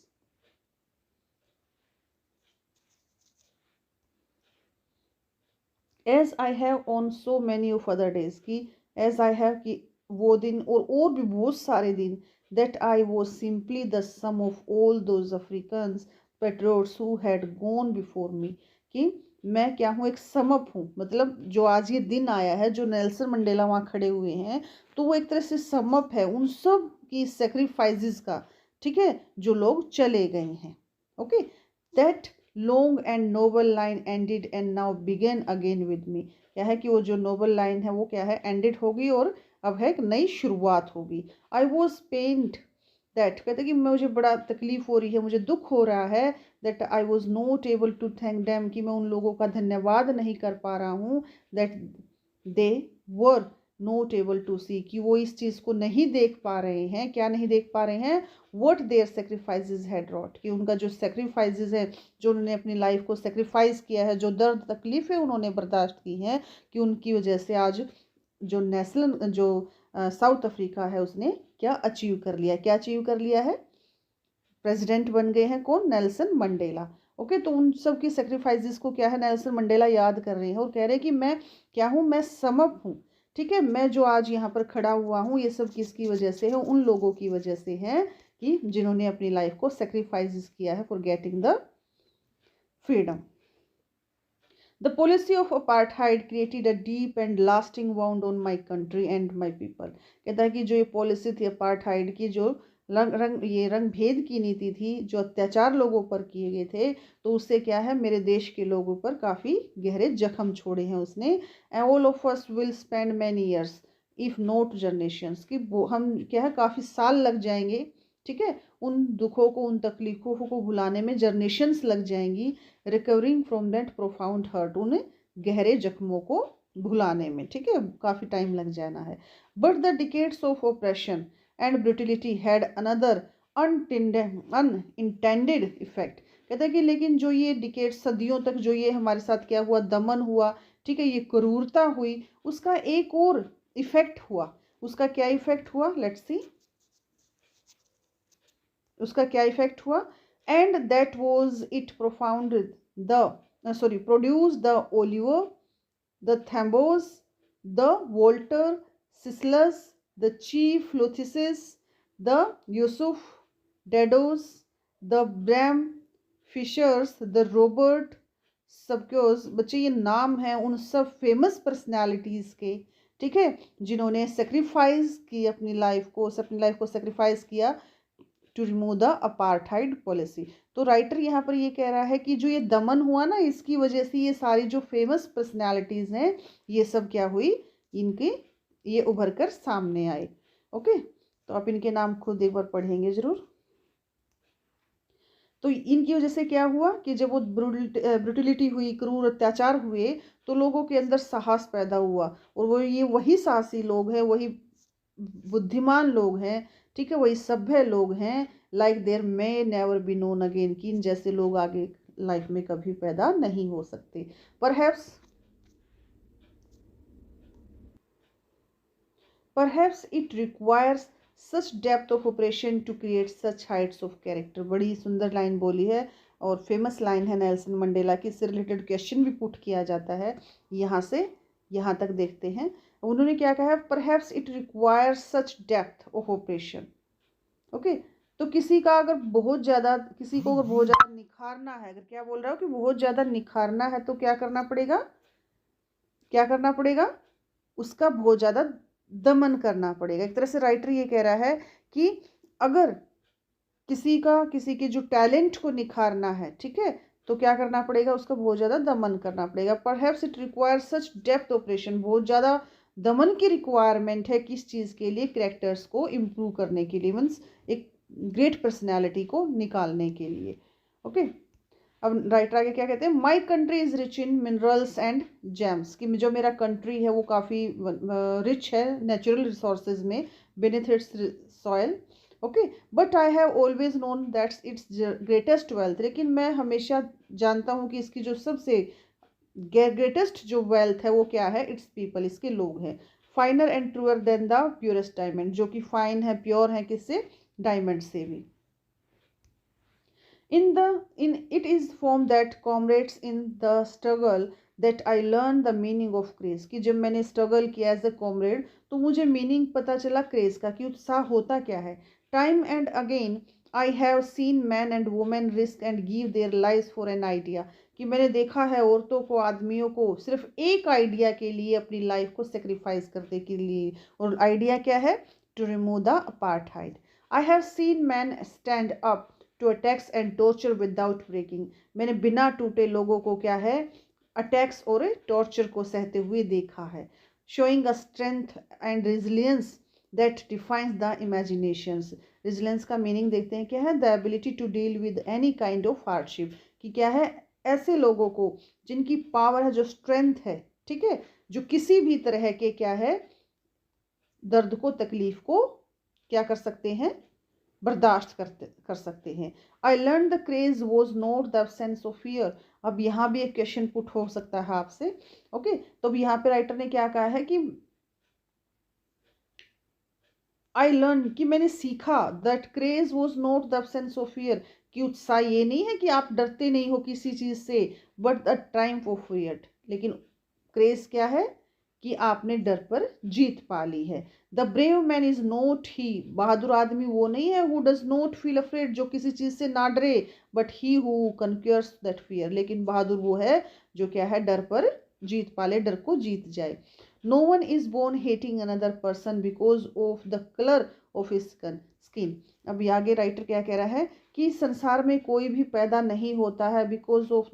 S1: As I have on so many of other days, कि as I have कि वो दिन और भी बहुत सारे दिन, that I was simply the sum of all those Africans patriots who had gone before me, कि मैं क्या हूँ, एक समअप हूँ, मतलब जो आज ये दिन आया है, जो नेल्सन मंडेला वहाँ खड़े हुए हैं, तो वो एक तरह से समअप है उन सब की सेक्रीफाइसेस का, ठीक है, जो लोग चले गए हैं. Okay, that long and noble line ended and now began again with me. क्या है कि वो जो नोबल लाइन है वो क्या है, एंडेड होगी और अब है एक नई शुरुआत होगी. आई वॉज पेंट दैट, कहते कि मुझे बड़ा तकलीफ हो रही है, मुझे दुख हो रहा है, that I was not able to thank them, कि मैं उन लोगों का धन्यवाद नहीं कर पा रहा हूँ, that they were not able to see, कि वो इस चीज़ को नहीं देख पा रहे हैं. क्या नहीं देख पा रहे हैं, what their sacrifices had wrought, कि उनका जो सेक्रीफाइसेस है, जो उन्होंने अपनी लाइफ को सेक्रीफाइस किया है, जो दर्द तकलीफ़ें उन्होंने बर्दाश्त की हैं, कि उनकी वजह से आज जो नेशनल जो साउथ अफ्रीका है उसने क्या अचीव कर लिया, क्या अचीव कर लिया है, प्रेसिडेंट बन गए हैं कौन, नेल्सन मंडेला. ओके, तो उन सब की सेक्रीफाइसेस को क्या है, नेल्सन मंडेला याद कर रहे हैं और कह रहे हैं कि मैं क्या हूँ, मैं समअप हूँ, ठीक है, मैं जो आज यहाँ पर खड़ा हुआ हूँ, ये सब किसकी वजह से है, उन लोगों की वजह से है कि जिन्होंने अपनी लाइफ को सेक्रीफाइसेस किया है for getting the freedom. The policy of apartheid created a deep and lasting wound on my country and my people. कहता है कि जो ये पॉलिसी थी अपार्थाइड की, जो रंग भेद की नीति थी, जो अत्याचार लोगों पर किए गए थे, तो उससे क्या है, मेरे देश के लोगों पर काफ़ी गहरे जख्म छोड़े हैं उसने. All of us will spend many years if not generations, कि हम क्या है, काफ़ी साल लग जाएंगे, ठीक है, उन दुखों को, उन तकलीफ़ों को भुलाने में जनरेशन्स लग जाएंगी, recovering from that profound hurt, उन्हें गहरे जख्मों को भुलाने में, ठीक है, काफ़ी टाइम लग जाना है. But the decades of oppression and brutality had another unintended effect. कहते हैं कि लेकिन जो ये डिकेड, सदियों तक जो ये हमारे साथ क्या हुआ, दमन हुआ, ठीक है, ये क्रूरता हुई, उसका एक और इफेक्ट हुआ. उसका क्या इफेक्ट हुआ, लेट्स सी, उसका क्या इफेक्ट हुआ. And that was it profound the produce the Oliver, the Tambos, the Walter Sisulus, the chief Luthulis, the Yusuf Dadoos, the Bram Fischers, the Robert Sobukwes. बच्चे ये नाम हैं उन सब फेमस पर्सनालिटीज़ के, ठीक है, जिन्होंने सेक्रीफाइस की अपनी लाइफ को सेक्रीफाइस किया to remove the apartheid policy. तो राइटर यहाँ पर ये कह रहा है कि जो ये दमन हुआ ना, इसकी वजह से ये सारी जो फेमस पर्सनालिटीज़ हैं, ये सब क्या हुई, इनके ये उभर कर सामने आए. ओके, तो आप इनके नाम खुद एक बार पढ़ेंगे ज़रूर. तो इनकी वजह से क्या हुआ कि जब वो ब्रूटिलिटी हुई, क्रूर अत्याचार हुए, तो लोगों के अंदर साहस पैदा हुआ, और वो ये वही साहसी लोग हैं, वही बुद्धिमान लोग हैं, ठीक है, वही सभ्य लोग हैं, like there may never be known again, कि इन जैसे लोग आगे लाइफ में कभी पैदा नहीं हो सकते. Perhaps it requires such depth of operation to create such heights of character. बड़ी सुंदर लाइन बोली है और फेमस लाइन है नेल्सन मंडेला की. इससे रिलेटेड क्वेश्चन भी पुट किया जाता है. यहाँ से यहाँ तक देखते हैं उन्होंने क्या कहा है, perhaps it requires such depth of operation. Okay, तो किसी को अगर बहुत ज़्यादा निखारना है, अगर क्या बोल रहा हो कि बहुत ज़्यादा निखारना है, तो क्या करना पड़ेगा, उसका बहुत ज़्यादा दमन करना पड़ेगा. एक तरह से राइटर ये कह रहा है कि अगर किसी के जो टैलेंट को निखारना है, ठीक है, तो क्या करना पड़ेगा, उसका बहुत ज़्यादा दमन करना पड़ेगा. Perhaps it requires such depth operation, बहुत ज़्यादा दमन की रिक्वायरमेंट है किस चीज़ के लिए, कैरेक्टर्स को इम्प्रूव करने के लिए, मीन्स एक ग्रेट पर्सनैलिटी को निकालने के लिए. ओके, अब राइटर आगे क्या कहते हैं, my country is rich in minerals and James, कि जो मेरा कंट्री है वो काफ़ी रिच है नेचुरल रिसोर्सेज में, beneath it's soil. Okay, but I have always known that's it's greatest wealth, लेकिन मैं हमेशा जानता हूँ कि इसकी जो सबसे ग्रेटेस्ट जो वेल्थ है वो क्या है, इट्स पीपल, इसके लोग हैं. Finer and truer than the purest diamond, जो कि फाइन है, प्योर है, किससे, डायमंड से भी। in it is from that comrades in the struggle that I learned the meaning of craze, कि जब मैंने स्ट्रगल किया एज अ कॉमरेड तो मुझे मीनिंग पता चला क्रेज का, कि उत्साह होता क्या है। Time and again I have seen man and women risk and give their life for an idea, कि मैंने देखा है औरतों को आदमियों को सिर्फ एक आइडिया के लिए अपनी लाइफ को सेक्रीफाइस करने के लिए, और आइडिया क्या है, to remove the apartheid. I have seen man stand up to attacks and torture without breaking, मैंने बिना टूटे लोगों को क्या है, अटैक्स और टॉर्चर को सहते हुए देखा है। Showing a strength and resilience that defies the imaginations, resilience का मीनिंग देखते हैं क्या है, the ability to deal with any kind of hardship, कि क्या है, ऐसे लोगों को जिनकी पावर है, जो स्ट्रेंथ है, ठीक है, जो किसी भी तरह के क्या है दर्द को, तकलीफ को क्या कर सकते हैं, बर्दाश्त कर सकते हैं। I learn the craze was not the sense of fear, अब यहाँ भी एक क्वेश्चन पुट हो सकता है आपसे। ओके, तो अब यहाँ पे राइटर ने क्या कहा है कि आई लर्न, कि मैंने सीखा, that craze was not the sense of fear, कि उत्साह ये नहीं है कि आप डरते नहीं हो किसी चीज से, but the Triumph of fear, लेकिन क्रेज क्या है कि आपने डर पर जीत पा ली है। The brave man is not he, बहादुर आदमी वो नहीं है who does not feel afraid, जो किसी चीज से ना डरे, but he who conquers that fear, लेकिन बहादुर वो है जो क्या है, डर पर जीत पा ले, डर को जीत जाए। No one is born hating another person because of the colour of his skin, अभी आगे राइटर क्या कह रहा है कि संसार में कोई भी पैदा नहीं होता है बिकॉज ऑफ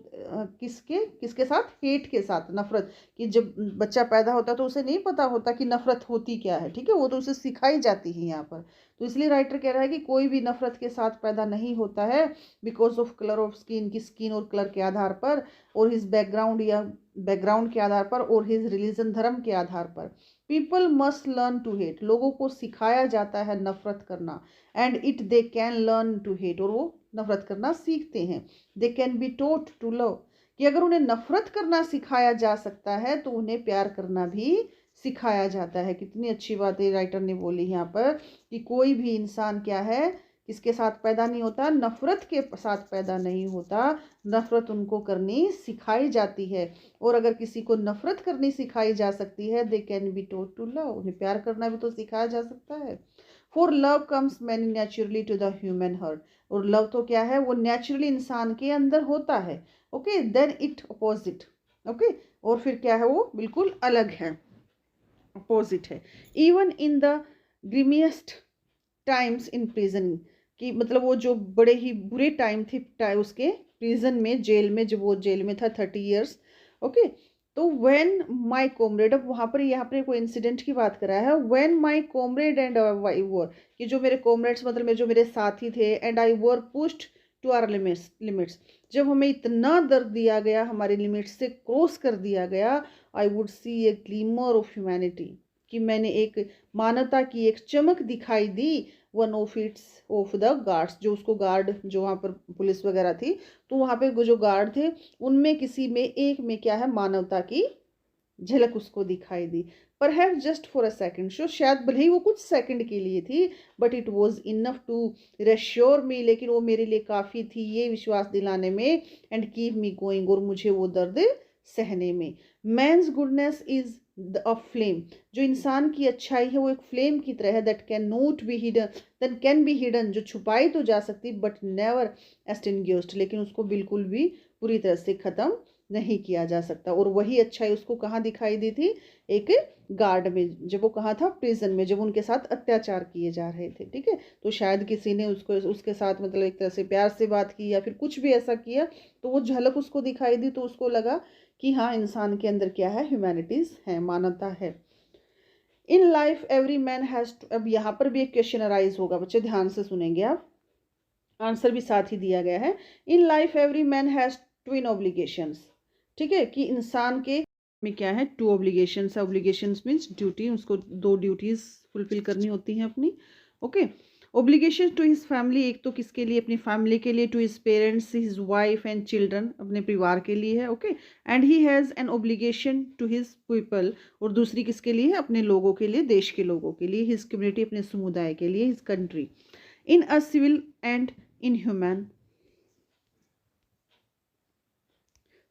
S1: किसके किसके साथ, हेट के साथ, नफरत, कि जब बच्चा पैदा होता है तो उसे नहीं पता होता कि नफरत होती क्या है, ठीक है, वो तो उसे सिखाई जाती है यहाँ पर। तो इसलिए राइटर कह रहा है कि कोई भी नफरत के साथ पैदा नहीं होता है because of colour of skin, की स्किन और कलर के आधार पर, और हिज बैकग्राउंड या बैकग्राउंड के आधार पर, और हिज रिलीजन धर्म के आधार पर। People must learn to hate, लोगों को सिखाया जाता है नफरत करना, and it they can learn to hate, और वो नफरत करना सीखते हैं। They can be taught to love, कि अगर उन्हें नफरत करना सिखाया जा सकता है तो उन्हें प्यार करना भी सिखाया जाता है। कितनी अच्छी बात है राइटर ने बोली यहाँ पर, कि कोई भी इंसान क्या है, किसके साथ पैदा नहीं होता, नफरत के साथ पैदा नहीं होता, नफरत उनको करनी सिखाई जाती है। और अगर किसी को नफरत करनी सिखाई जा सकती है, they can be taught to love, उन्हें प्यार करना भी तो सिखाया जा सकता है। For love comes many naturally to the human heart, और लव तो क्या है, वो नेचुरली इंसान के अंदर होता है। Okay, then it opposite, okay, और फिर क्या है, वो बिल्कुल अलग है, अपोजिट है। Even in the grimmest times in prison, कि मतलब वो जो बड़े ही बुरे टाइम थे उसके प्रिजन में, जेल में, जब वो जेल में था 30 years। ओके, तो व्हेन माय कॉमरेड, अब वहाँ पर यहाँ पर कोई इंसिडेंट की बात कर रहा है, when my comrade and I were, कि जो मेरे कॉमरेड्स मतलब जो मेरे साथी थे, and I were pushed to our limits, जब हमें इतना दर्द दिया गया, हमारे लिमिट्स से क्रॉस कर दिया गया, I would see a glimmer of humanity, कि मैंने एक मानवता की एक चमक दिखाई दी, one of its of the guards, जो उसको गार्ड, जो वहाँ पर पुलिस वगैरह थी, तो वहाँ पे जो गार्ड थे उनमें किसी में एक में क्या है, मानवता की झलक उसको दिखाई दी। Perhaps just for a second, show शायद भले ही वो कुछ सेकंड के लिए थी, but it was enough to reassure me, लेकिन वो मेरे लिए काफ़ी थी ये विश्वास दिलाने में, एंड कीप मी गोइंग, और मुझे वो दर्द सहने में। Man's goodness is a flame, जो इंसान की अच्छाई है वो एक फ्लेम की तरह है, that can not be hidden, that can be hidden, जो छुपाई तो जा सकती बट नेवर एक्सटिंग्विश्ड, लेकिन उसको बिल्कुल भी पूरी तरह से ख़त्म नहीं किया जा सकता। और वही अच्छाई उसको कहाँ दिखाई दी थी, एक गार्ड में, जब वो कहाँ था, प्रिजन में, जब उनके साथ अत्याचार किए जा रहे थे, ठीक है, तो शायद किसी ने उसको उसके साथ मतलब एक तरह से प्यार से बात की या फिर कुछ भी ऐसा किया, तो वो झलक उसको दिखाई दी, तो उसको लगा कि हाँ, इंसान के अंदर क्या है, ह्यूमैनिटीज है, मानवता है। In life every man has, अब यहाँ पर भी एक क्वेश्चन अराइज होगा, बच्चे ध्यान से सुनेंगे आप, आंसर भी साथ ही दिया गया है। In life every man has twin obligations, ठीक है, कि इंसान के में क्या है, two obligations, obligations means duty, उसको दो ड्यूटीज फुलफिल करनी होती हैं अपनी। Okay, obligation to his family, एक तो किसके लिए, अपनी फैमिली के लिए, to his parents, his wife and children, अपने परिवार के लिए है। Okay, and he has an obligation to his people, और दूसरी किसके लिए है, अपने लोगों के लिए, देश के लोगों के लिए, हिज कम्युनिटी, अपने समुदाय के लिए, his country. In a civil and inhuman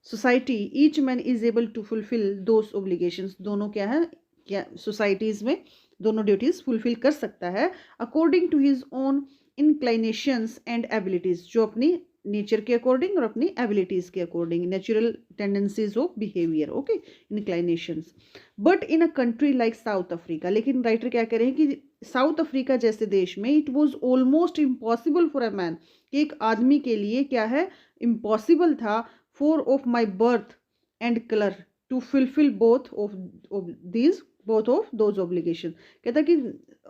S1: society each man is able to fulfil those obligations. दोनों क्या है, क्या सोसाइटीज़ में दोनों ड्यूटीज़ फुलफिल कर सकता है according to his own inclinations and abilities, जो अपनी नेचर के अकॉर्डिंग और अपनी एबिलिटीज़ के according, natural tendencies of behaviour, okay, inclinations. But in a country like South Africa, लेकिन राइटर क्या कह रहे हैं कि साउथ अफ्रीका जैसे देश में it was almost impossible for a man, कि एक आदमी के लिए क्या है, इम्पॉसिबल था for of my birth and color to fulfill of these both of those obligations। कहता कि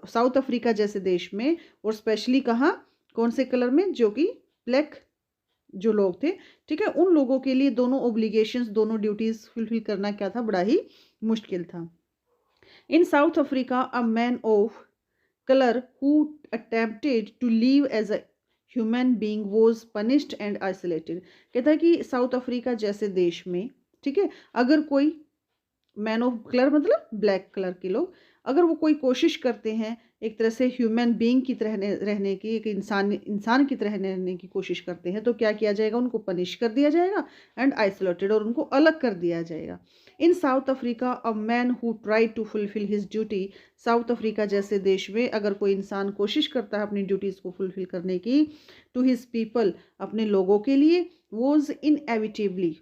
S1: साउथ अफ्रीका जैसे देश में, और स्पेशली कहाँ, कौन से कलर में, जो कि ब्लैक जो लोग थे, ठीक है, उन लोगों के लिए दोनों ओब्लिगेशंस, दोनों ड्यूटीज फुलफिल करना क्या था, बड़ा ही मुश्किल था। In South Africa a man of color who attempted to live as a human being was punished and isolated। कहता है कि साउथ अफ्रीका जैसे देश में, ठीक है, अगर कोई मैन ऑफ कलर मतलब ब्लैक कलर के लोग, अगर वो कोई कोशिश करते हैं एक तरह से ह्यूमन बीइंग की तरह रहने की, एक इंसान की तरह रहने की कोशिश करते हैं, तो क्या किया जाएगा, उनको पनिश कर दिया जाएगा एंड आइसोलेटेड, और उनको अलग कर दिया जाएगा। In South Africa a man who try to fulfil his duty, South Africa जैसे देश में अगर कोई इंसान कोशिश करता है अपनी ड्यूटीज़ को फुलफिल करने की, टू हिज पीपल, अपने लोगों के लिए, वॉज इनएविटेबली,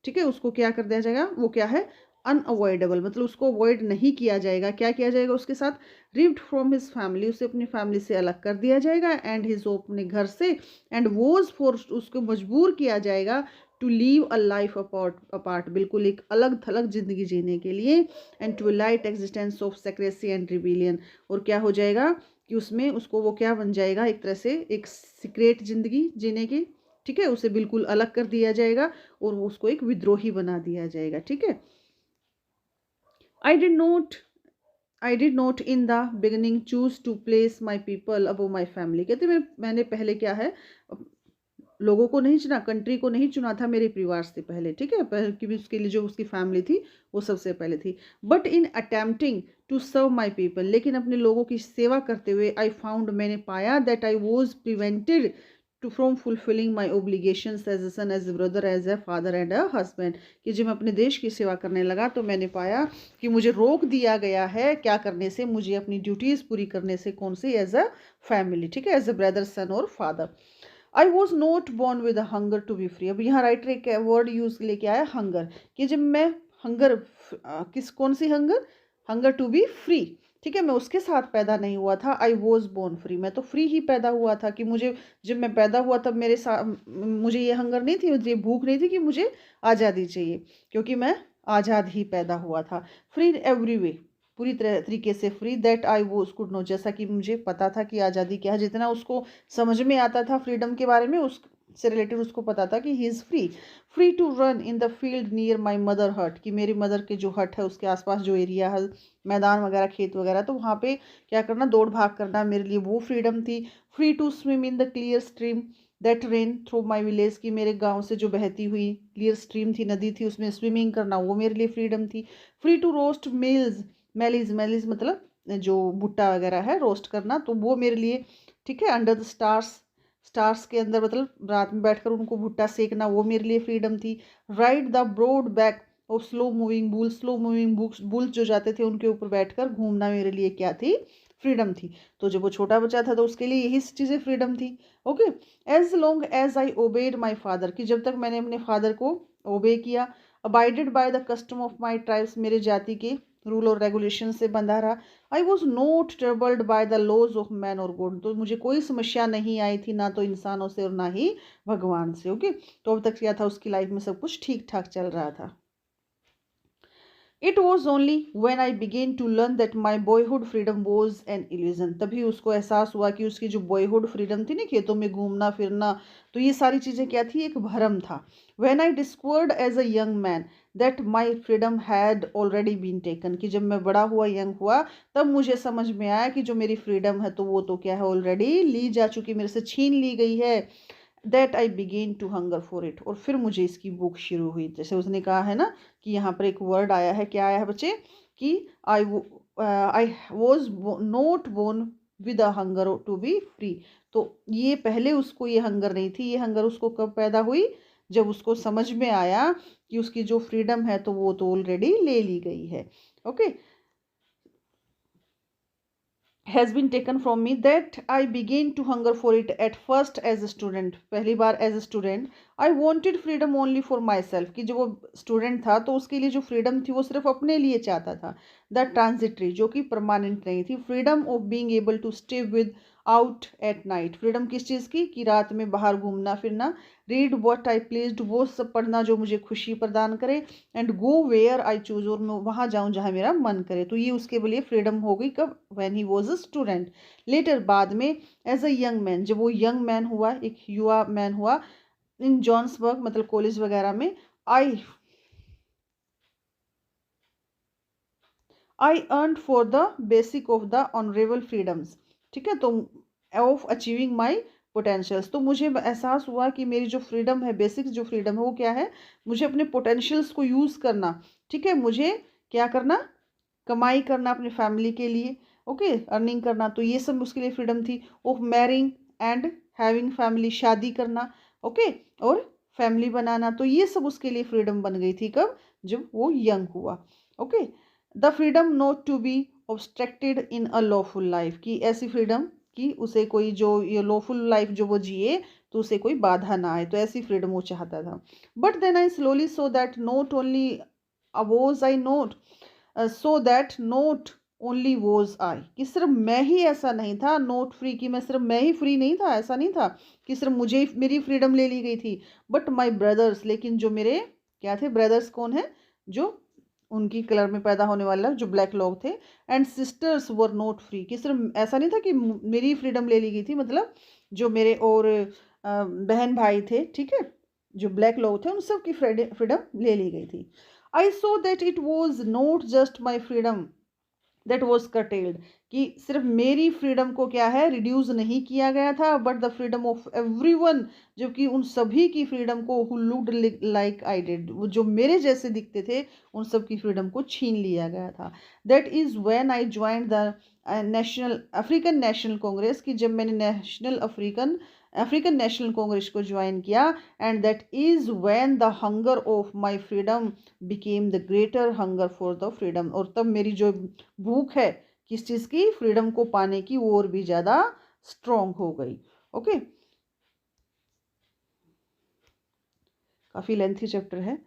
S1: ठीक है, उसको क्या कर दिया जाएगा, वो क्या है, अनअवॉइडेबल, मतलब उसको अवॉइड नहीं किया जाएगा, क्या किया जाएगा उसके साथ, रिव्ड फ्रॉम हिज फैमिली, उसे अपनी फैमिली से अलग कर दिया जाएगा, एंड हिज अपने घर से, एंड वॉज फोर्स्ड, उसको मजबूर किया जाएगा to live a life apart, बिल्कुल एक अलग थलग जिंदगी जीने के लिए, and to light existence of secrecy and rebellion, और क्या हो जाएगा कि उसमें उसको वो क्या बन जाएगा, एक तरह से एक सीक्रेट जिंदगी जीने की, ठीक है, उसे बिल्कुल अलग कर दिया जाएगा और उसको एक विद्रोही बना दिया जाएगा, ठीक है। I did not I did not in the beginning choose to place my people above my family। कहते मैंने पहले क्या है, लोगों को नहीं चुना, कंट्री को नहीं चुना था मेरे परिवार से पहले, ठीक है, पहले क्योंकि उसके लिए जो उसकी फैमिली थी वो सबसे पहले थी। But in attempting to serve my people, लेकिन अपने लोगों की सेवा करते हुए, आई फाउंड, मैंने पाया, that I was prevented to from fulfilling my obligations as a son, as a brother, as a father and a husband, कि जब मैं अपने देश की सेवा करने लगा तो मैंने पाया कि मुझे रोक दिया गया है क्या करने से, मुझे अपनी ड्यूटीज़ पूरी करने से, कौन सी, एज अ फैमिली, ठीक है, एज अ ब्रदर, सन और father. I was not born with a hunger to be free. अब यहाँ राइटर एक वर्ड यूज लेके आया, हंगर, कि जब मैं हंगर, किस, कौन सी hunger, hunger to be free, ठीक है, मैं उसके साथ पैदा नहीं हुआ था। आई वॉज बोर्न फ्री, मैं तो फ्री ही पैदा हुआ था, कि मुझे जब मैं पैदा हुआ तब मेरे साथ मुझे ये हंगर नहीं थी, ये भूख नहीं थी कि मुझे आज़ादी चाहिए, क्योंकि मैं आज़ाद ही पैदा हुआ था। फ्री एवरी वे, पूरी तरह तरीके से free, that I was could know, जैसा कि मुझे पता था कि आज़ादी क्या है, जितना उसको समझ में आता था फ्रीडम के बारे में, उस से रिलेटेड उसको पता था कि he is free. Free to run in the field near my mother hut, कि मेरी मदर के जो हट है उसके आसपास जो एरिया है, मैदान वगैरह, खेत वगैरह, तो वहाँ पे क्या करना, दौड़ भाग करना, मेरे लिए वो फ्रीडम थी। Free to swim in the clear stream that ran through my village, की मेरे गाँव से जो बहती हुई क्लियर स्ट्रीम थी, नदी थी, उसमें स्विमिंग करना, वो मेरे लिए फ्रीडम थी। फ्री टू रोस्ट मील्स, मेलीज, मेलीज मतलब जो भुट्टा वगैरह है, रोस्ट करना, तो वो मेरे लिए, ठीक है, अंडर द स्टार्स, स्टार्स के अंदर मतलब रात में बैठकर उनको भुट्टा सेकना, वो मेरे लिए फ्रीडम थी। Ride the broad back of slow moving bull, slow moving bulls जो जाते थे उनके ऊपर बैठकर घूमना मेरे लिए क्या थी, फ्रीडम थी। तो जब वो छोटा बच्चा था तो उसके लिए यही चीज़ें फ्रीडम थी, okay. As long as I obeyed my father, कि जब तक मैंने अपने फादर को ओबे किया। Abided by the custom of my tribes, मेरे जाति के रूल और रेगुलेशन से बंधा रहा। I was not troubled by the laws of man और गॉड, तो मुझे कोई समस्या नहीं आई थी, ना तो इंसानों से और ना ही भगवान से, ओके। तो अब तक क्या था, उसकी लाइफ में सब कुछ ठीक ठाक चल रहा था। It was only when I began to learn that my boyhood freedom was an illusion, तभी उसको एहसास हुआ कि उसकी जो बॉयहुड फ्रीडम थी ना, खेतों में घूमना फिरना, तो ये सारी चीज़ें क्या थी, एक भ्रम था। When I discovered as a young man that my freedom had already been taken, कि जब मैं बड़ा हुआ, यंग हुआ, तब मुझे समझ में आया कि जो मेरी फ्रीडम है तो वो तो क्या है, ऑलरेडी ली जा चुकी, मेरे से छीन ली गई है। That I began to hunger for it, और फिर मुझे इसकी भूख शुरू हुई। जैसे उसने कहा है ना कि यहाँ पर एक वर्ड आया है, क्या आया है बच्चे, कि I was not born with a hunger to be free। तो ये पहले उसको ये हंगर नहीं थी, ये हंगर उसको कब पैदा हुई, जब उसको समझ में आया कि उसकी जो फ्रीडम है तो वो तो ऑलरेडी ले ली गई है। Okay, has been taken from me, that I began to hunger for it at first as a student। पहली बार as a student I wanted freedom only for myself, कि जो वो स्टूडेंट था तो उसके लिए जो फ्रीडम थी वो सिर्फ अपने लिए चाहता था। द ट्रांजिटरी, जो कि परमानेंट नहीं थी। Freedom of being able to stay with out at night, freedom किस चीज़ की, कि रात में बाहर घूमना फिरना। रीड व्हाट आई प्लीज्ड, वो सब पढ़ना जो मुझे खुशी प्रदान करे। And go where I choose, और मैं वहाँ जाऊँ जहाँ मेरा मन करे। तो ये उसके लिए फ्रीडम हो गई कब, when he was a student. Later, बाद में, एज अ यंग मैन, जब वो यंग मैन हुआ, एक युवा मैन हुआ, इन जॉन्सबर्ग मतलब कॉलेज वगैरह में, I earn for the basic of the honourable freedoms. ठीक है, तो ऑफ अचीविंग माई पोटेंशियल्स, तो मुझे एहसास हुआ कि मेरी जो फ्रीडम है, बेसिक जो फ्रीडम है वो क्या है, मुझे अपने पोटेंशियल्स को यूज़ करना। ठीक है, मुझे क्या करना, कमाई करना अपनी फैमिली के लिए। ओके, अर्निंग करना, तो ये सब उसके लिए फ्रीडम थी। Of marrying and having family, शादी करना। ओके, और फैमिली बनाना, तो ये सब उसके लिए फ्रीडम बन गई थी कब, जब वो यंग हुआ। Okay, the freedom not to be obstructed in a lawful life, की ऐसी फ्रीडम कि उसे कोई जो ये लॉफुल लाइफ जो वो जिए तो उसे कोई बाधा ना आए, तो ऐसी फ्रीडम वो चाहता था। But then I slowly saw that not only was I not saw that not only was I, कि सिर्फ मैं ही ऐसा नहीं था नोट फ्री, कि मैं सिर्फ मैं ही फ्री नहीं था, ऐसा नहीं था कि सिर्फ मुझे मेरी फ्रीडम ले ली गई थी। बट माई ब्रदर्स, लेकिन जो मेरे क्या थे, ब्रदर्स कौन है, जो उनकी कलर में पैदा होने वाला जो ब्लैक लोग थे, and sisters were not free, कि सिर्फ ऐसा नहीं था कि मेरी फ्रीडम ले ली गई थी, मतलब जो मेरे और बहन भाई थे, ठीक है, जो ब्लैक लोग थे उन सब की फ्रीडम ले ली गई थी। I saw that it was not just my freedom that was curtailed, कि सिर्फ मेरी फ्रीडम को क्या है, रिड्यूस नहीं किया गया था, but the freedom of every one, जबकि उन सभी की फ्रीडम को, who looked like I did, जो मेरे जैसे दिखते थे, उन सब की फ्रीडम को छीन लिया गया था। That is when I joined the national African National Congress, की जब मैंने अफ्रीकन नेशनल कांग्रेस को ज्वाइन किया। And that is when the hunger of my freedom became the greater hunger for the freedom, और तब मेरी जो भूख है किस चीज़ की, फ्रीडम को पाने की, वो और भी ज़्यादा स्ट्रोंग हो गई। ओके, काफ़ी लेंथी चैप्टर है।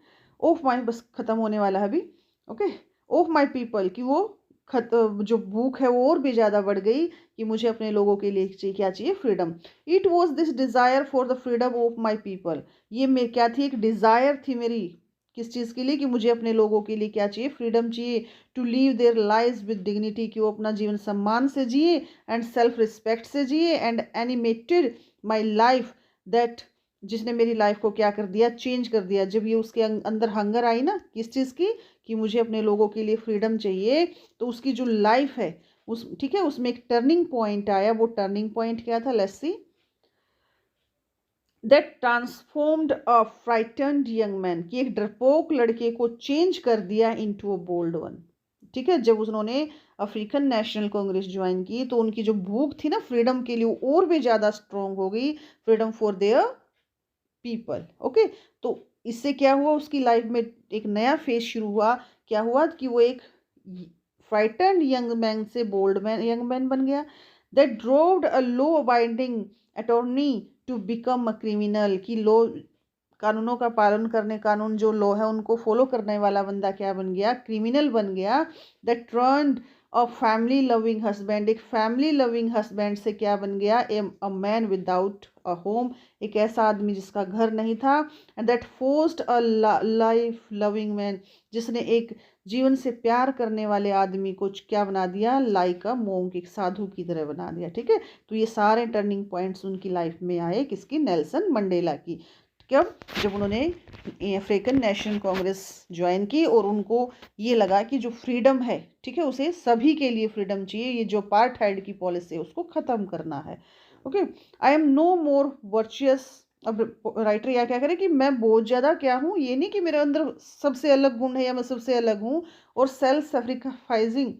S1: ऑफ माई, बस ख़त्म होने वाला है अभी। ओके, ऑफ माई पीपल, कि वो जो भूख है वो और भी ज़्यादा बढ़ गई, कि मुझे अपने लोगों के लिए चाहिए, क्या चाहिए, freedom. It was this desire for the freedom of my people, ये मेरी क्या थी, एक डिज़ायर थी मेरी, किस चीज़ के लिए, कि मुझे अपने लोगों के लिए क्या चाहिए, फ्रीडम चाहिए। To live their lives with dignity, कि वो अपना जीवन सम्मान से जिए, एंड सेल्फ रिस्पेक्ट से जिए, and animated my life that, जिसने मेरी लाइफ को क्या कर दिया, चेंज कर दिया। जब ये उसके अंदर हंगर आई ना, किस चीज़ की, कि मुझे अपने लोगों के लिए फ्रीडम चाहिए, तो उसकी जो लाइफ है उस, ठीक है, उसमें एक टर्निंग पॉइंट आया। वो टर्निंग पॉइंट क्या था, let's see. That transformed a frightened young man, कि एक डरपोक लड़के को चेंज कर दिया इनटू अ बोल्ड वन। ठीक है, जब उन्होंने अफ्रीकन नेशनल कांग्रेस ज्वाइन की तो उनकी जो भूख थी ना फ्रीडम के लिए, वो और भी ज़्यादा स्ट्रोंग हो गई, freedom for their people. Okay, तो इससे क्या हुआ, उसकी लाइफ में एक नया फेज शुरू हुआ। क्या हुआ, कि वो एक फ्राइटन्ड यंग मैन से बोल्ड मैन यंग मैन बन गया। That drove a law abiding attorney to become a criminal, की लॉ, कानूनों का पालन करने, कानून जो लॉ है उनको फॉलो करने वाला बंदा क्या बन गया, क्रिमिनल बन गया। That turned a family loving husband, एक फैमिली लविंग हस्बैंड से क्या बन गया, a man without a home, एक ऐसा आदमी जिसका घर नहीं था। And that forced a life loving man, जिसने एक जीवन से प्यार करने वाले आदमी को क्या बना दिया, लाइक अ मोंक, एक साधु की तरह बना दिया। ठीक है, तो ये सारे टर्निंग पॉइंट्स उनकी लाइफ में आए, किसकी, नेल्सन मंडेला की। कब, जब उन्होंने अफ्रीकन नेशनल कांग्रेस ज्वाइन की और उनको ये लगा कि जो फ्रीडम है, ठीक है, उसे सभी के लिए फ्रीडम चाहिए, ये जो अपार्थाइड की पॉलिसी है उसको ख़त्म करना है। Okay, I am no more virtuous. अब राइटर या क्या करे, कि मैं बहुत ज़्यादा क्या हूँ, ये नहीं कि मेरे अंदर सबसे अलग गुण है या मैं सबसे अलग हूँ, और self sacrificing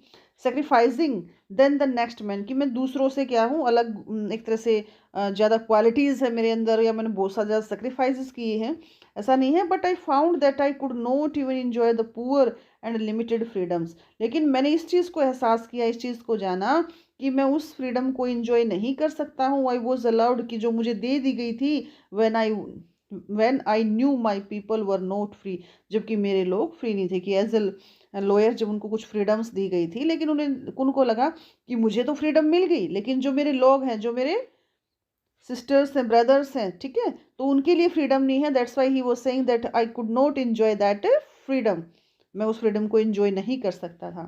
S1: sacrificing than the next man, कि मैं दूसरों से क्या हूँ अलग, एक तरह से ज़्यादा क्वालिटीज़ है मेरे अंदर, या मैंने बहुत ज़्यादा सेक्रीफाइसेस किए हैं, ऐसा नहीं है। But I found that I could not even enjoy the poor and limited freedoms, लेकिन मैंने इस चीज़ को एहसास किया, इस चीज़ को जाना कि मैं उस फ्रीडम को इन्जॉय नहीं कर सकता हूँ। आई वॉज अलाउड, कि जो मुझे दे दी गई थी, when I knew my people were not free, जबकि मेरे लोग फ्री नहीं थे। कि एज ए लॉयर जब उनको कुछ फ्रीडम्स दी गई थी, लेकिन उनको लगा कि मुझे तो फ्रीडम मिल गई, लेकिन जो मेरे लोग हैं, जो मेरे सिस्टर्स हैं, ब्रदर्स हैं, ठीक है, तो उनके लिए फ्रीडम नहीं है। That's why he was saying that I could not enjoy that freedom, मैं उस फ्रीडम को एंजॉय नहीं कर सकता था।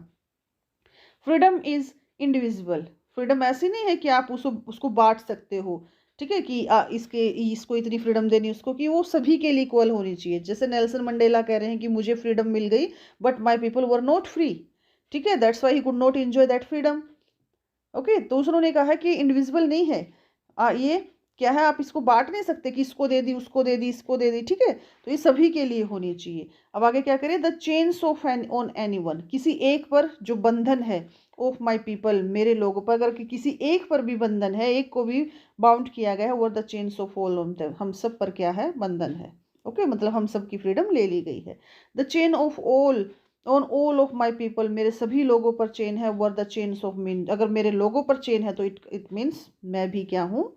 S1: फ्रीडम इज इंडिविजुअल, फ्रीडम ऐसी नहीं है कि आप उसको बांट सकते हो, ठीक है, कि इसको इतनी फ्रीडम देनी, उसको, कि वो सभी के लिए इक्वल होनी चाहिए। जैसे नेल्सन मंडेला कह रहे हैं कि मुझे फ्रीडम मिल गई but my people were not free, ठीक है, that's why he could not enjoy that freedom. Okay, तो उन्होंने कहा कि इंडिविजुअल नहीं है, ये क्या है, आप इसको बांट नहीं सकते कि इसको दे दी, उसको दे दी, इसको दे दी, ठीक है, तो ये सभी के लिए होनी चाहिए। अब आगे क्या करें, the chains of an on any one, किसी एक पर जो बंधन है, ऑफ माई पीपल, मेरे लोगों पर, अगर किसी एक पर भी बंधन है, एक को भी बाउंड किया गया है, वो the chains of all on them, हम सब पर क्या है, बंधन है। ओके, मतलब हम सब की फ्रीडम ले ली गई है। The chain of all on all of my people, मेरे सभी लोगों पर चेन है, were the chains of mean, अगर मेरे लोगों पर चेन है तो इट मीन्स मैं भी क्या हूँ,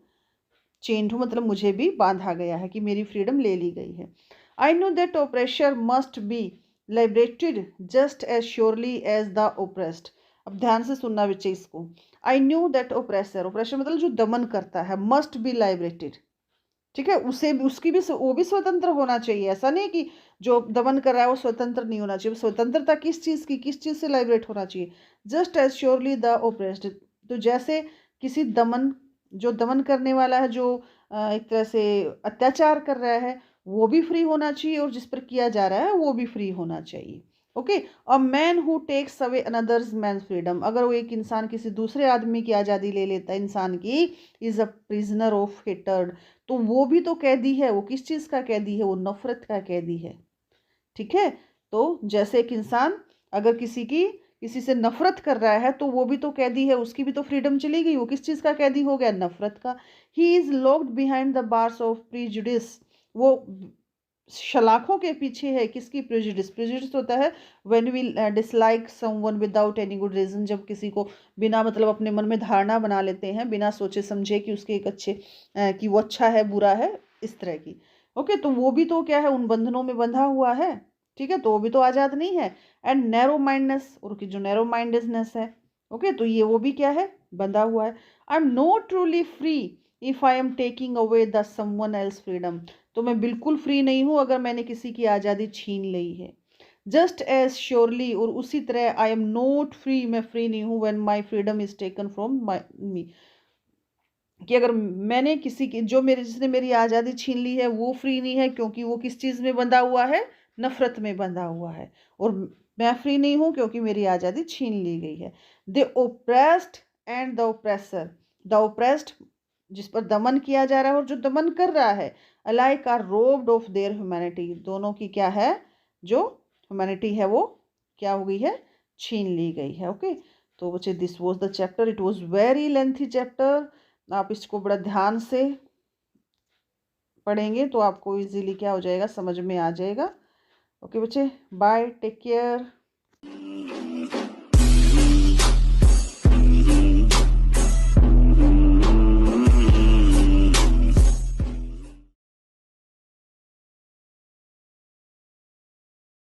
S1: चेन्ड हूँ, मतलब मुझे भी बांधा गया है, कि मेरी फ्रीडम ले ली गई है। I know that oppressor must be liberated just as surely as the oppressed. अब ध्यान से सुनना बच्चे इसको। I knew that oppressor, oppressor मतलब जो दमन करता है, मस्ट बी लिबरेटेड, ठीक है, उसे उसकी भी, वो भी स्वतंत्र होना चाहिए। ऐसा नहीं कि जो दमन कर रहा है वो स्वतंत्र नहीं होना चाहिए। स्वतंत्रता किस चीज़ की, किस चीज़ से लाइब्रेट होना चाहिए, just as surely the oppressed, तो जैसे किसी जो दमन करने वाला है, जो एक तरह से अत्याचार कर रहा है, वो भी फ्री होना चाहिए, और जिस पर किया जा रहा है वो भी फ्री होना चाहिए। Okay, a man who takes away another's man freedom, अगर वो एक इंसान किसी दूसरे आदमी की आज़ादी ले लेता है, इंसान की, is a prisoner of hatred, तो वो भी तो कैदी है। वो किस चीज़ का कैदी है, वो नफरत का कैदी है, ठीक है। तो जैसे एक इंसान अगर किसी से नफरत कर रहा है, तो वो भी तो कैदी है, उसकी भी तो फ्रीडम चली गई, वो किस चीज़ का कैदी हो गया, नफरत का। He is locked behind the bars of prejudice, वो सलाखों के पीछे है, किसकी, प्रेजुडिस। प्रेजुडिस होता है when we dislike someone without any good reason, जब किसी को बिना मतलब अपने मन में धारणा बना लेते हैं, बिना सोचे समझे कि उसके एक कि वो अच्छा है, बुरा है, इस तरह की। ओके, तो वो भी तो क्या है, उन बंधनों में बंधा हुआ है, ठीक है, तो वो भी तो आज़ाद नहीं है। एंड नैरो माइंडनेस, और की जो नैरो माइंडनेस है, ओके, तो ये वो भी क्या है, बंधा हुआ है। आई am not truly free if I am taking away the someone else freedom, तो मैं बिल्कुल फ्री नहीं हूँ अगर मैंने किसी की आज़ादी छीन ली है। जस्ट एज श्योरली, और उसी तरह, आई एम नॉट फ्री, मैं फ्री नहीं हूँ, when my freedom is taken from my me, कि अगर मैंने किसी की, जिसने मेरी आज़ादी छीन ली है, वो फ्री नहीं है, क्योंकि वो किस चीज़ में बंधा हुआ है, नफरत में बंधा हुआ है। और मैं फ्री नहीं हूँ क्योंकि मेरी आज़ादी छीन ली गई है। The oppressed and the oppressor, the oppressed जिस पर दमन किया जा रहा है, और जो दमन कर रहा है, alike are robbed of their humanity, दोनों की क्या है, जो ह्यूमैनिटी है वो क्या हो गई है, छीन ली गई है। ओके, तो बच्चे this was the chapter, it was very lengthy chapter. आप इसको बड़ा ध्यान से पढ़ेंगे तो आपको इजीली क्या हो जाएगा, समझ में आ जाएगा। ओके बच्चे, बाय, टेक केयर।